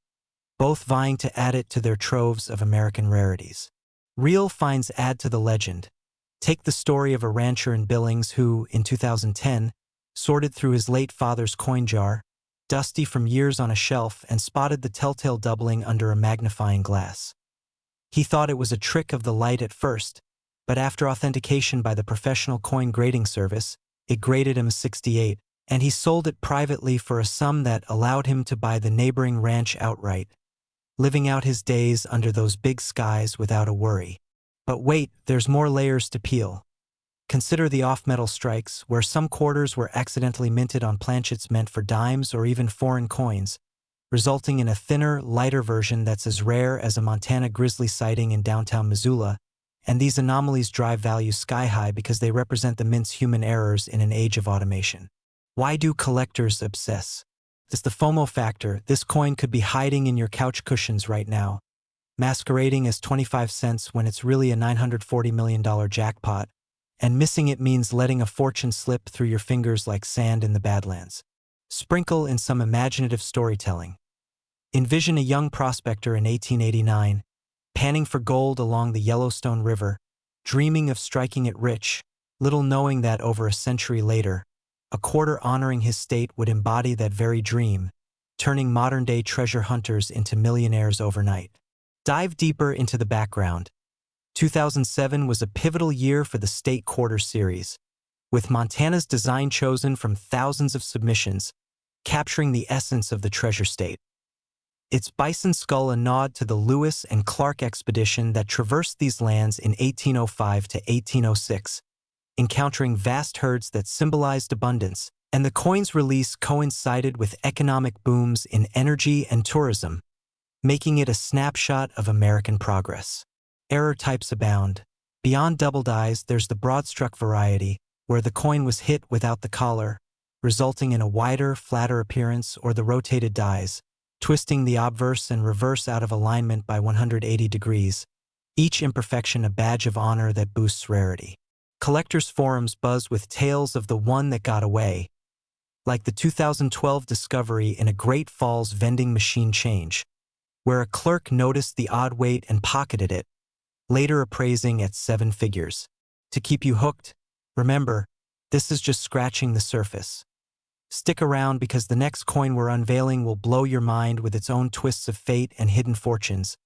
Speaker 1: both vying to add it to their troves of American rarities. Real finds add to the legend. Take the story of a rancher in Billings who, in 2010, sorted through his late father's coin jar, dusty from years on a shelf, and spotted the telltale doubling under a magnifying glass. He thought it was a trick of the light at first, but after authentication by the professional coin grading service, it graded him a 68, and he sold it privately for a sum that allowed him to buy the neighboring ranch outright, living out his days under those big skies without a worry. But wait, there's more layers to peel. Consider the off-metal strikes, where some quarters were accidentally minted on planchets meant for dimes or even foreign coins, resulting in a thinner, lighter version that's as rare as a Montana grizzly sighting in downtown Missoula, and these anomalies drive value sky-high because they represent the mint's human errors in an age of automation. Why do collectors obsess? It's the FOMO factor. This coin could be hiding in your couch cushions right now, masquerading as 25 cents when it's really a $940 million jackpot, and missing it means letting a fortune slip through your fingers like sand in the Badlands. Sprinkle in some imaginative storytelling. Envision a young prospector in 1889, panning for gold along the Yellowstone River, dreaming of striking it rich, little knowing that over a century later, a quarter honoring his state would embody that very dream, turning modern-day treasure hunters into millionaires overnight. Dive deeper into the background. 2007 was a pivotal year for the State Quarter Series, with Montana's design chosen from thousands of submissions, capturing the essence of the treasure state. Its bison skull a nod to the Lewis and Clark expedition that traversed these lands in 1805 to 1806, encountering vast herds that symbolized abundance, and the coin's release coincided with economic booms in energy and tourism, making it a snapshot of American progress. Error types abound. Beyond double dies, there's the broad-struck variety, where the coin was hit without the collar, resulting in a wider, flatter appearance, or the rotated dies, twisting the obverse and reverse out of alignment by 180 degrees, each imperfection a badge of honor that boosts rarity. Collectors' forums buzz with tales of the one that got away, like the 2012 discovery in a Great Falls vending machine change, where a clerk noticed the odd weight and pocketed it, later appraising at 7 figures. To keep you hooked, remember, this is just scratching the surface. Stick around because the next coin we're unveiling will blow your mind with its own twists of fate and hidden fortunes,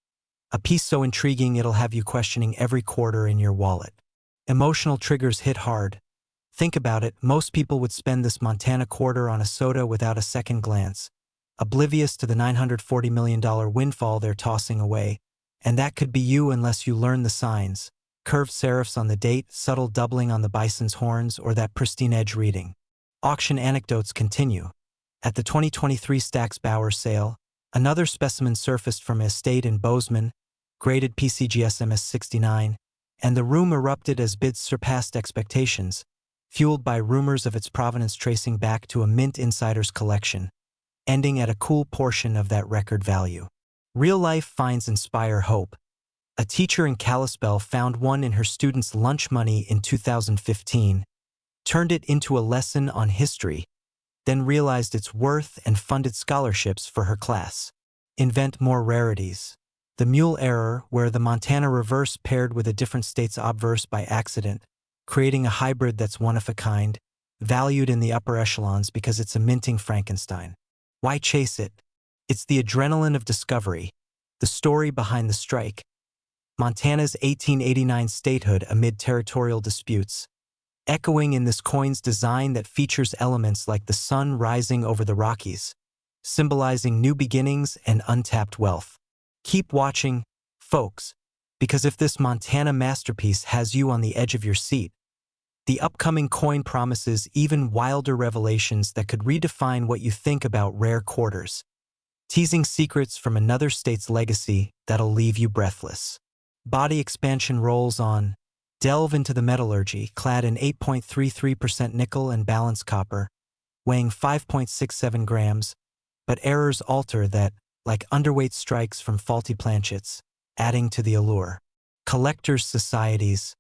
Speaker 1: a piece so intriguing it'll have you questioning every quarter in your wallet. Emotional triggers hit hard. Think about it, most people would spend this Montana quarter on a soda without a second glance, oblivious to the $940 million windfall they're tossing away. And that could be you unless you learn the signs. Curved serifs on the date, subtle doubling on the bison's horns, or that pristine edge reading. Auction anecdotes continue. At the 2023 Stack's Bauer sale, another specimen surfaced from an estate in Bozeman, graded PCGS MS69, and the room erupted as bids surpassed expectations, fueled by rumors of its provenance tracing back to a Mint insider's collection, ending at a cool portion of that record value. Real life finds inspire hope. A teacher in Kalispell found one in her students' lunch money in 2015, turned it into a lesson on history, then realized its worth and funded scholarships for her class. Invent more rarities. The mule error, where the Montana reverse paired with a different state's obverse by accident, creating a hybrid that's one of a kind, valued in the upper echelons because it's a minting Frankenstein. Why chase it? It's the adrenaline of discovery, the story behind the strike. Montana's 1889 statehood amid territorial disputes, echoing in this coin's design that features elements like the sun rising over the Rockies, symbolizing new beginnings and untapped wealth. Keep watching, folks, because if this Montana masterpiece has you on the edge of your seat, the upcoming coin promises even wilder revelations that could redefine what you think about rare quarters, teasing secrets from another state's legacy that'll leave you breathless. Body expansion rolls on. Delve into the metallurgy, clad in 8.33% nickel and balanced copper, weighing 5.67 grams, but errors alter that, like underweight strikes from faulty planchets, adding to the allure. Collectors' societies.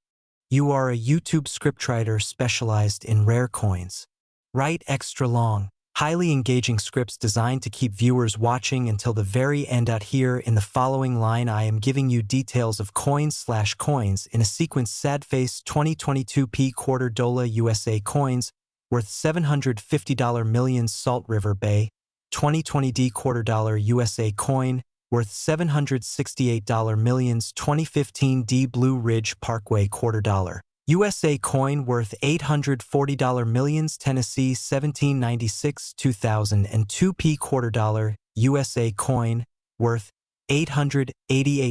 Speaker 1: You are a YouTube scriptwriter specialized in rare coins. Write extra long, highly engaging scripts designed to keep viewers watching until the very end. Out here in the following line I am giving you details of coins in a sequence. Sad-face 2022 P quarter $, USA coins, worth $750 millions. Salt River Bay 2020 D quarter $, USA coin, worth $768 millions. 2015 D Blue Ridge Parkway quarter $, USA coin, worth $840 millions. Tennessee 1796 2002 P quarter $, USA coin, worth $888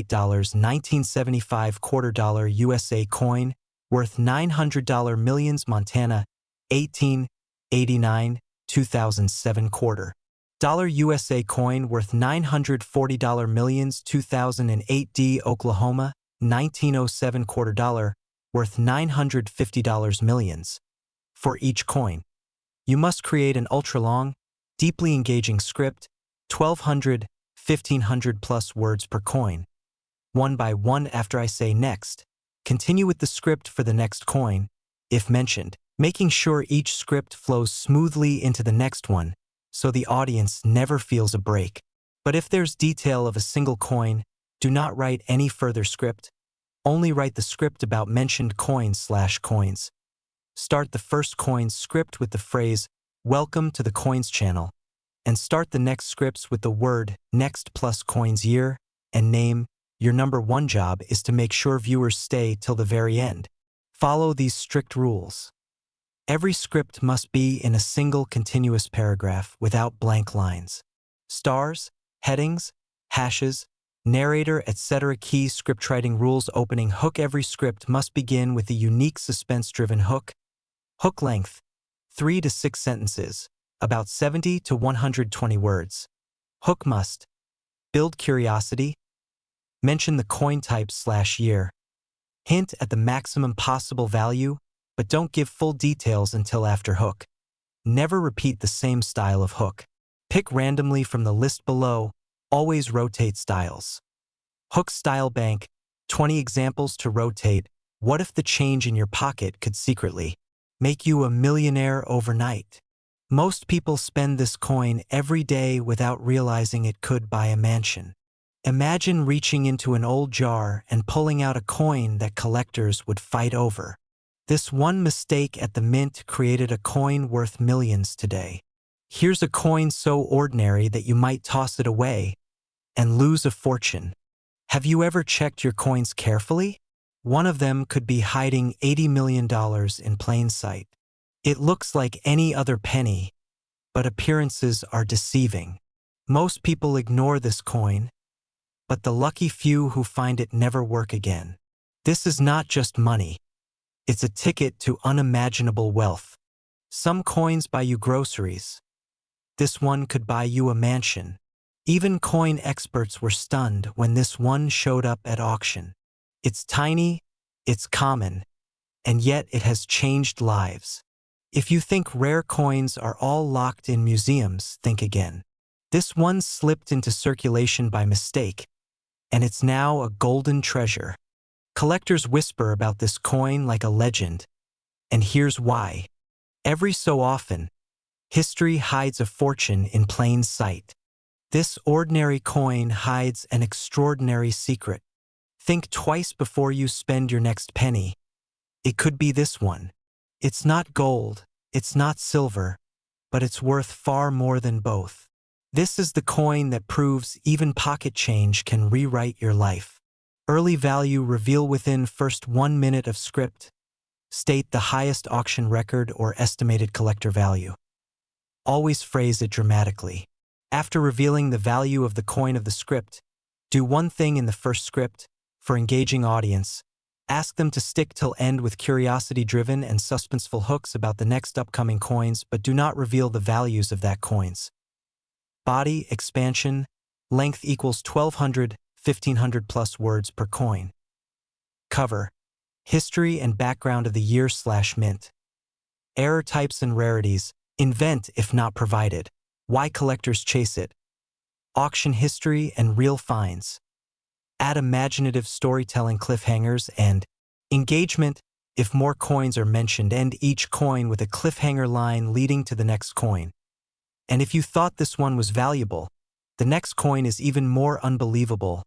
Speaker 1: 1975 quarter $, USA coin, worth $900 millions. Montana 1889 2007 quarter $, USA coin, worth $940 millions. 2008 D Oklahoma 1907 quarter $, worth $950 millions. For each coin, you must create an ultra-long, deeply engaging script, 1,200, 1,500 plus words per coin. One by one after I say next, continue with the script for the next coin, if mentioned, making sure each script flows smoothly into the next one, so the audience never feels a break. But if there's detail of a single coin, do not write any further script. Only write the script about mentioned coins/coins. Start the first coin's script with the phrase, "Welcome to the Coins channel," and start the next scripts with the word "next" plus coins year and name. Your number one job is to make sure viewers stay till the very end. Follow these strict rules. Every script must be in a single continuous paragraph without blank lines. Stars, headings, hashes, narrator, etc. Key scriptwriting rules. Opening hook. Every script must begin with a unique suspense-driven hook. Hook length, 3 to 6 sentences, about 70 to 120 words. Hook must build curiosity, mention the coin type/year, hint at the maximum possible value, but don't give full details until after hook. Never repeat the same style of hook. Pick randomly from the list below. Always rotate styles. Hook style bank, 20 examples to rotate. What if the change in your pocket could secretly make you a millionaire overnight? Most people spend this coin every day without realizing it could buy a mansion. Imagine reaching into an old jar and pulling out a coin that collectors would fight over. This one mistake at the mint created a coin worth millions today. Here's a coin so ordinary that you might toss it away and lose a fortune. Have you ever checked your coins carefully? One of them could be hiding $80 million in plain sight. It looks like any other penny, but appearances are deceiving. Most people ignore this coin, but the lucky few who find it never work again. This is not just money. It's a ticket to unimaginable wealth. Some coins buy you groceries. This one could buy you a mansion. Even coin experts were stunned when this one showed up at auction. It's tiny, it's common, and yet it has changed lives. If you think rare coins are all locked in museums, think again. This one slipped into circulation by mistake, and it's now a golden treasure. Collectors whisper about this coin like a legend, and here's why. Every so often, history hides a fortune in plain sight. This ordinary coin hides an extraordinary secret. Think twice before you spend your next penny. It could be this one. It's not gold, it's not silver, but it's worth far more than both. This is the coin that proves even pocket change can rewrite your life. Early value reveal within first 1 minute of script. State the highest auction record or estimated collector value. Always phrase it dramatically. After revealing the value of the coin of the script, do one thing in the first script. For engaging audience, ask them to stick till end with curiosity-driven and suspenseful hooks about the next upcoming coins, but do not reveal the values of that coins. Body, expansion, length equals 1,200, 1,500 plus words per coin. Cover, history and background of the year/mint. Error types and rarities, invent if not provided. Why collectors chase it. Auction history and real finds. Add imaginative storytelling cliffhangers and engagement if more coins are mentioned. End each coin with a cliffhanger line leading to the next coin. And if you thought this one was valuable, the next coin is even more unbelievable.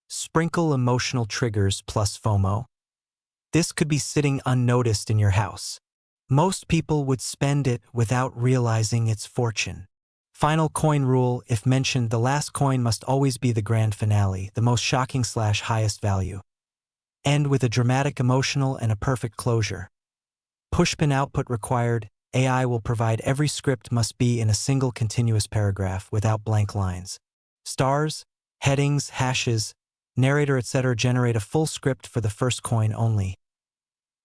Speaker 1: Sprinkle emotional triggers plus FOMO. This could be sitting unnoticed in your house. Most people would spend it without realizing its fortune. Final coin rule, if mentioned, the last coin must always be the grand finale, the most shocking/highest value. End with a dramatic, emotional, and a perfect closure. Pushpin output required. AI will provide every script must be in a single continuous paragraph without blank lines. Stars, headings, hashes, narrator, etc. generate a full script for the first coin only.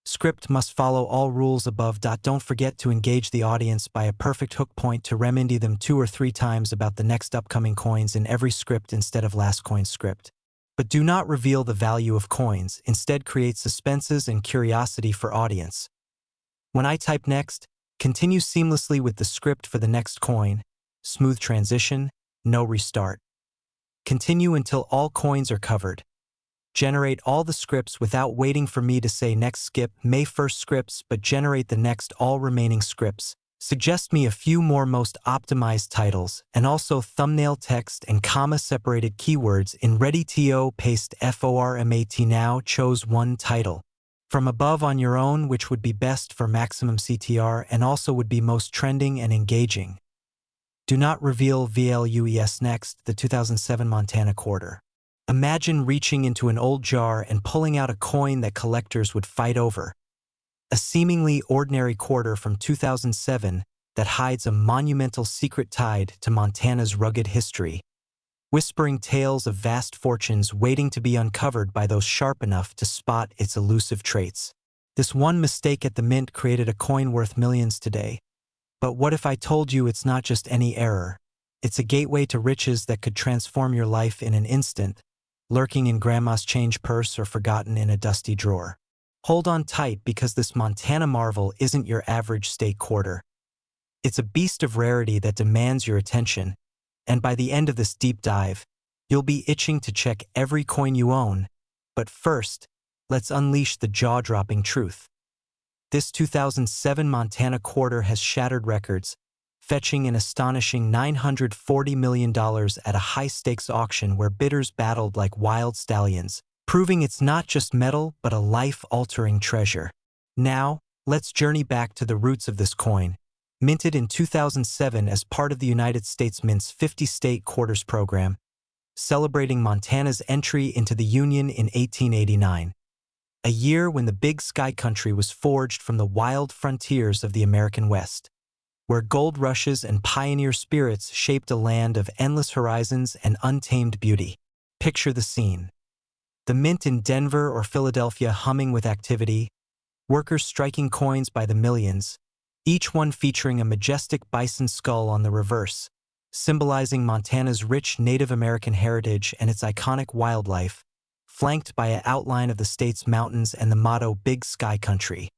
Speaker 1: Script must follow all rules above. Don't forget to engage the audience by a perfect hook point to remind them 2 or 3 times about the next upcoming coins in every script instead of last coin script. But do not reveal the value of coins, instead create suspenses and curiosity for audience. When I type next, continue seamlessly with the script for the next coin, smooth transition, no restart. Continue until all coins are covered. Generate all the scripts without waiting for me to say next. Skip May 1st scripts, but generate the next all remaining scripts. Suggest me a few more most optimized titles, and also thumbnail text and comma-separated keywords in ready to paste format. Now chose one title from above on your own, which would be best for maximum CTR and also would be most trending and engaging. Do not reveal VLUES. Next, the 2007 Montana quarter. Imagine reaching into an old jar and pulling out a coin that collectors would fight over. A seemingly ordinary quarter from 2007 that hides a monumental secret tied to Montana's rugged history, whispering tales of vast fortunes waiting to be uncovered by those sharp enough to spot its elusive traits. This one mistake at the mint created a coin worth millions today. But what if I told you it's not just any error? It's a gateway to riches that could transform your life in an instant, lurking in grandma's change purse or forgotten in a dusty drawer. Hold on tight because this Montana marvel isn't your average state quarter. It's a beast of rarity that demands your attention, and by the end of this deep dive, you'll be itching to check every coin you own. But first, let's unleash the jaw-dropping truth. This 2007 Montana quarter has shattered records, fetching an astonishing $940 million at a high-stakes auction where bidders battled like wild stallions, proving it's not just metal but a life-altering treasure. Now, let's journey back to the roots of this coin. Minted in 2007 as part of the United States Mint's 50-state quarters program, celebrating Montana's entry into the Union in 1889. A year when the Big Sky Country was forged from the wild frontiers of the American West, where gold rushes and pioneer spirits shaped a land of endless horizons and untamed beauty. Picture the scene. The mint in Denver or Philadelphia humming with activity, workers striking coins by the millions, each one featuring a majestic bison skull on the reverse, symbolizing Montana's rich Native American heritage and its iconic wildlife, flanked by an outline of the state's mountains and the motto Big Sky Country.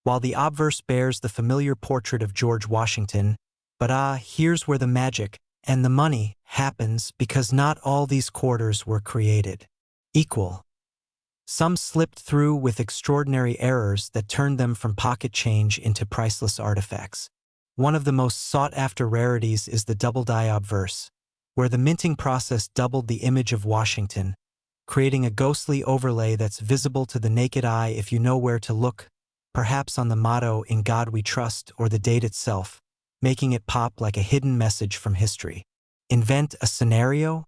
Speaker 1: While the obverse bears the familiar portrait of George Washington, but here's where the magic and the money happens, because not all these quarters were created equal. Some slipped through with extraordinary errors that turned them from pocket change into priceless artifacts. One of the most sought-after rarities is the double-die obverse, where the minting process doubled the image of Washington, creating a ghostly overlay that's visible to the naked eye if you know where to look, perhaps on the motto "In God We Trust" or the date itself, making it pop like a hidden message from history. Invent a scenario?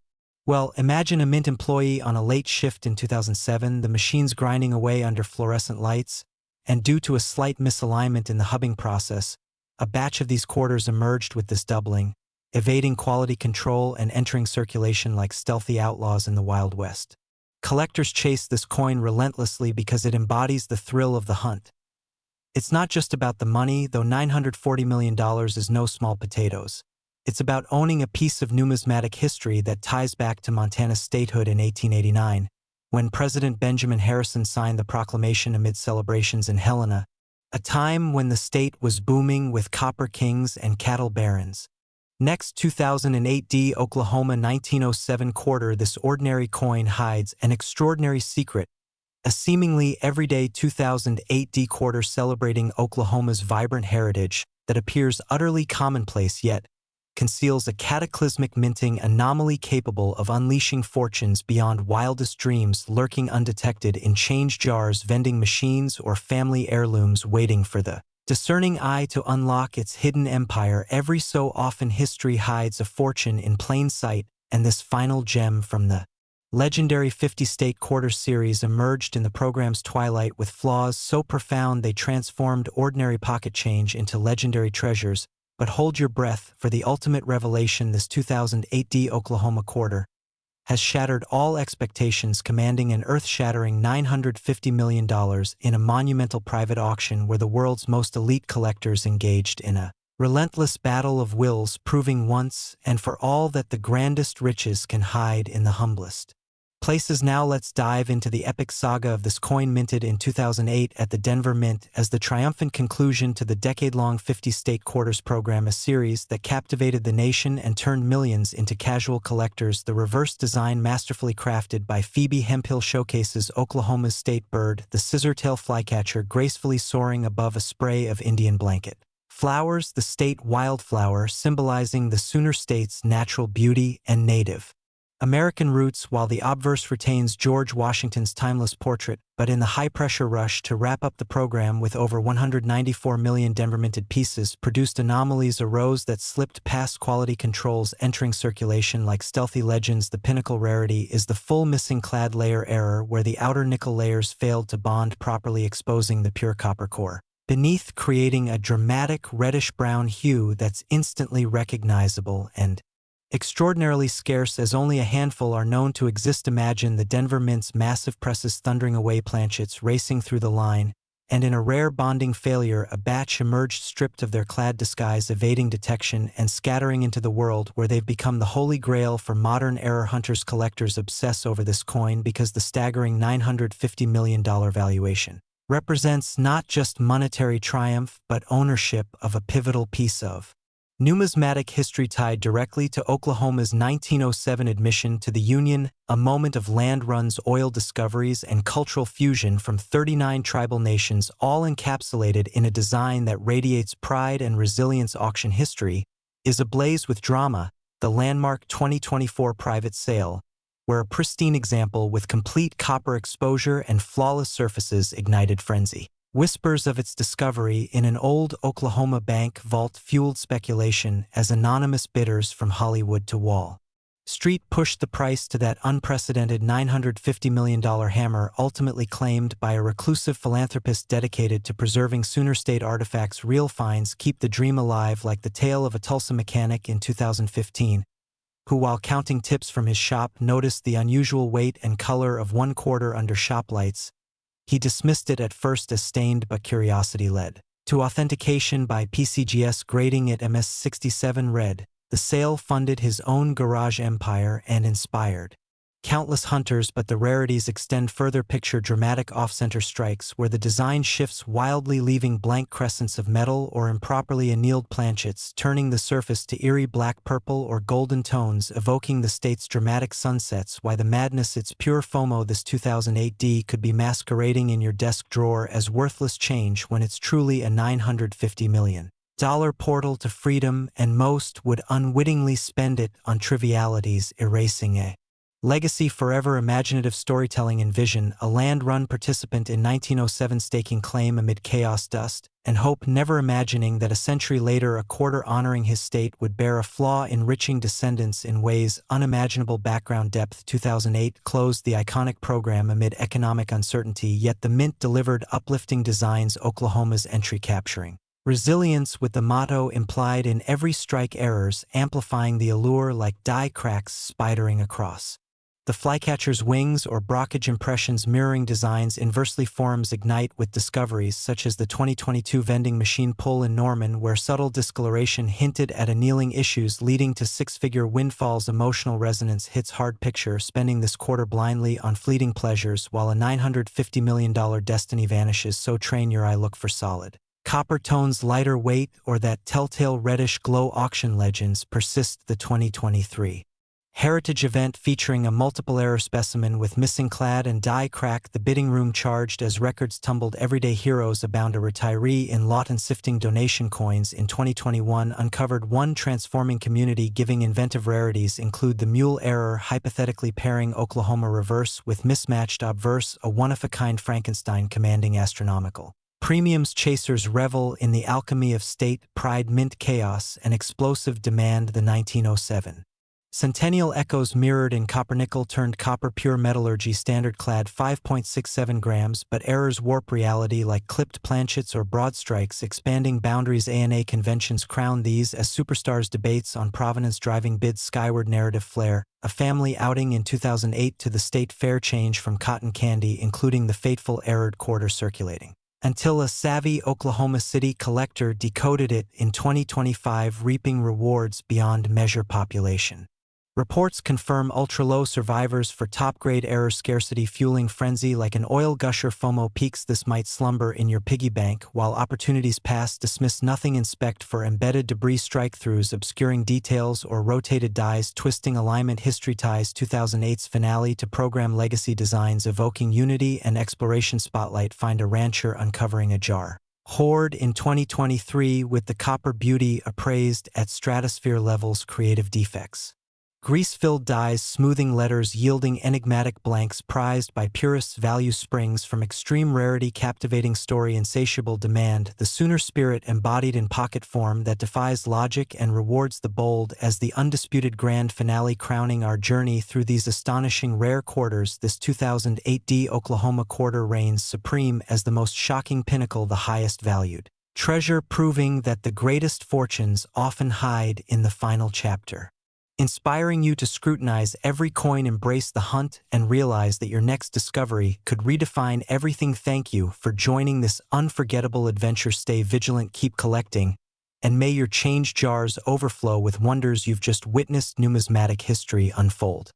Speaker 1: Well, imagine a Mint employee on a late shift in 2007, the machines grinding away under fluorescent lights, and due to a slight misalignment in the hubbing process, a batch of these quarters emerged with this doubling, evading quality control and entering circulation like stealthy outlaws in the Wild West. Collectors chase this coin relentlessly because it embodies the thrill of the hunt. It's not just about the money, though $940 million is no small potatoes. It's about owning a piece of numismatic history that ties back to Montana's statehood in 1889, when President Benjamin Harrison signed the proclamation amid celebrations in Helena, a time when the state was booming with copper kings and cattle barons. Next, 2008 Oklahoma 1907 quarter. This ordinary coin hides an extraordinary secret, a seemingly everyday 2008 quarter celebrating Oklahoma's vibrant heritage that appears utterly commonplace yet conceals a cataclysmic minting anomaly capable of unleashing fortunes beyond wildest dreams, lurking undetected in change jars, vending machines, or family heirlooms waiting for the discerning eye to unlock its hidden empire. Every so often history hides a fortune in plain sight, and this final gem from the legendary 50-state quarter series emerged in the program's twilight with flaws so profound they transformed ordinary pocket change into legendary treasures. But hold your breath, for the ultimate revelation. This 2008 Oklahoma quarter has shattered all expectations, commanding an earth-shattering $950 million in a monumental private auction where the world's most elite collectors engaged in a relentless battle of wills, proving once and for all that the grandest riches can hide in the humblest places. Now let's dive into the epic saga of this coin, minted in 2008 at the Denver Mint as the triumphant conclusion to the decade-long 50-state quarters program, a series that captivated the nation and turned millions into casual collectors. The reverse design, masterfully crafted by Phoebe Hemphill, showcases Oklahoma's state bird, the scissortail flycatcher, gracefully soaring above a spray of Indian blanket flowers, the state wildflower symbolizing the Sooner State's natural beauty and native American roots, while the obverse retains George Washington's timeless portrait. But in the high-pressure rush to wrap up the program with over 194 million Denver-minted pieces, produced anomalies arose that slipped past quality controls, entering circulation like stealthy legends. The pinnacle rarity is the full missing clad layer error, where the outer nickel layers failed to bond properly, exposing the pure copper core beneath, creating a dramatic reddish-brown hue that's instantly recognizable and extraordinarily scarce, as only a handful are known to exist. Imagine the Denver Mint's massive presses thundering away, planchets racing through the line, and in a rare bonding failure a batch emerged stripped of their clad disguise, evading detection and scattering into the world, where they've become the holy grail for modern error hunters. Collectors obsess over this coin because the staggering $950 million valuation represents not just monetary triumph but ownership of a pivotal piece of numismatic history tied directly to Oklahoma's 1907 admission to the Union, a moment of land runs, oil discoveries, and cultural fusion from 39 tribal nations, all encapsulated in a design that radiates pride and resilience. Auction history is ablaze with drama, the landmark 2024 private sale, where a pristine example with complete copper exposure and flawless surfaces ignited frenzy. Whispers of its discovery in an old Oklahoma bank vault fueled speculation as anonymous bidders from Hollywood to Wall Street pushed the price to that unprecedented $950 million hammer, ultimately claimed by a reclusive philanthropist dedicated to preserving Sooner State artifacts. Real finds keep the dream alive, like the tale of a Tulsa mechanic in 2015, who, while counting tips from his shop, noticed the unusual weight and color of one quarter under shop lights. He dismissed it at first as stained, but curiosity led to authentication by PCGS grading it MS67 red. The sale funded his own garage empire and inspired countless hunters, but the rarities extend further. Picture dramatic off-center strikes where the design shifts wildly, leaving blank crescents of metal, or improperly annealed planchets, turning the surface to eerie black, purple, or golden tones, evoking the state's dramatic sunsets. Why the madness? It's pure FOMO. This 2008D could be masquerading in your desk drawer as worthless change when it's truly a $950 million portal to freedom, and most would unwittingly spend it on trivialities, erasing a legacy forever. Imaginative storytelling. Envision a land-run participant in 1907 staking claim amid chaos, dust, and hope, never imagining that a century later a quarter honoring his state would bear a flaw, enriching descendants in ways unimaginable. Background depth. 2008 closed the iconic program amid economic uncertainty, yet the mint delivered uplifting designs. Oklahoma's entry capturing resilience with the motto implied in every strike, errors amplifying the allure like die cracks spidering across the flycatcher's wings, or brockage impressions mirroring designs inversely. Forums ignite with discoveries such as the 2022 vending machine pull in Norman, where subtle discoloration hinted at annealing issues leading to six-figure windfalls. Emotional resonance hits hard. Picture spending this quarter blindly on fleeting pleasures while a $950 million destiny vanishes. So train your eye, look for solid copper tones, lighter weight, or that telltale reddish glow. Auction legends persist. The 2023 heritage event featuring a multiple error specimen with missing clad and die crack, the bidding room charged as records tumbled. Everyday heroes abound. A retiree in Lawton sifting donation coins in 2021 uncovered one transforming community giving. Inventive rarities include the mule error, hypothetically pairing Oklahoma reverse with mismatched obverse, a one-of-a-kind Frankenstein commanding astronomical premiums. Chasers revel in the alchemy of state pride, mint chaos, and explosive demand. The 1907 Centennial echoes mirrored in copper, nickel turned copper, pure metallurgy, standard clad 5.67 grams, but errors warp reality like clipped planchets or broad strikes, expanding boundaries. ANA conventions crown these as superstars. Debates on provenance driving bids skyward. Narrative flair. A family outing in 2008 to the state fair, change from cotton candy, including the fateful errored quarter circulating until a savvy Oklahoma City collector decoded it in 2025, reaping rewards beyond measure. Population reports confirm ultra-low survivors for top-grade error, scarcity fueling frenzy like an oil gusher. FOMO peaks. This might slumber in your piggy bank while opportunities pass. Dismiss nothing. Inspect for embedded debris, strike-throughs, obscuring details, or rotated dies, twisting alignment. History ties 2008's finale to program legacy designs evoking unity and exploration. Spotlight. Find a rancher uncovering a jar hoard in 2023 with the copper beauty appraised at stratosphere levels. Creative defects. Grease-filled dies, smoothing letters, yielding enigmatic blanks, prized by purists. Value springs from extreme rarity, captivating story, insatiable demand, the Sooner spirit embodied in pocket form that defies logic and rewards the bold. As the undisputed grand finale crowning our journey through these astonishing rare quarters, this 2008D Oklahoma quarter reigns supreme as the most shocking pinnacle, the highest valued treasure, proving that the greatest fortunes often hide in the final chapter. inspiring you to scrutinize every coin, embrace the hunt, and realize that your next discovery could redefine everything. Thank you for joining this unforgettable adventure. Stay vigilant, keep collecting, and may your change jars overflow with wonders you've just witnessed. Numismatic history unfold.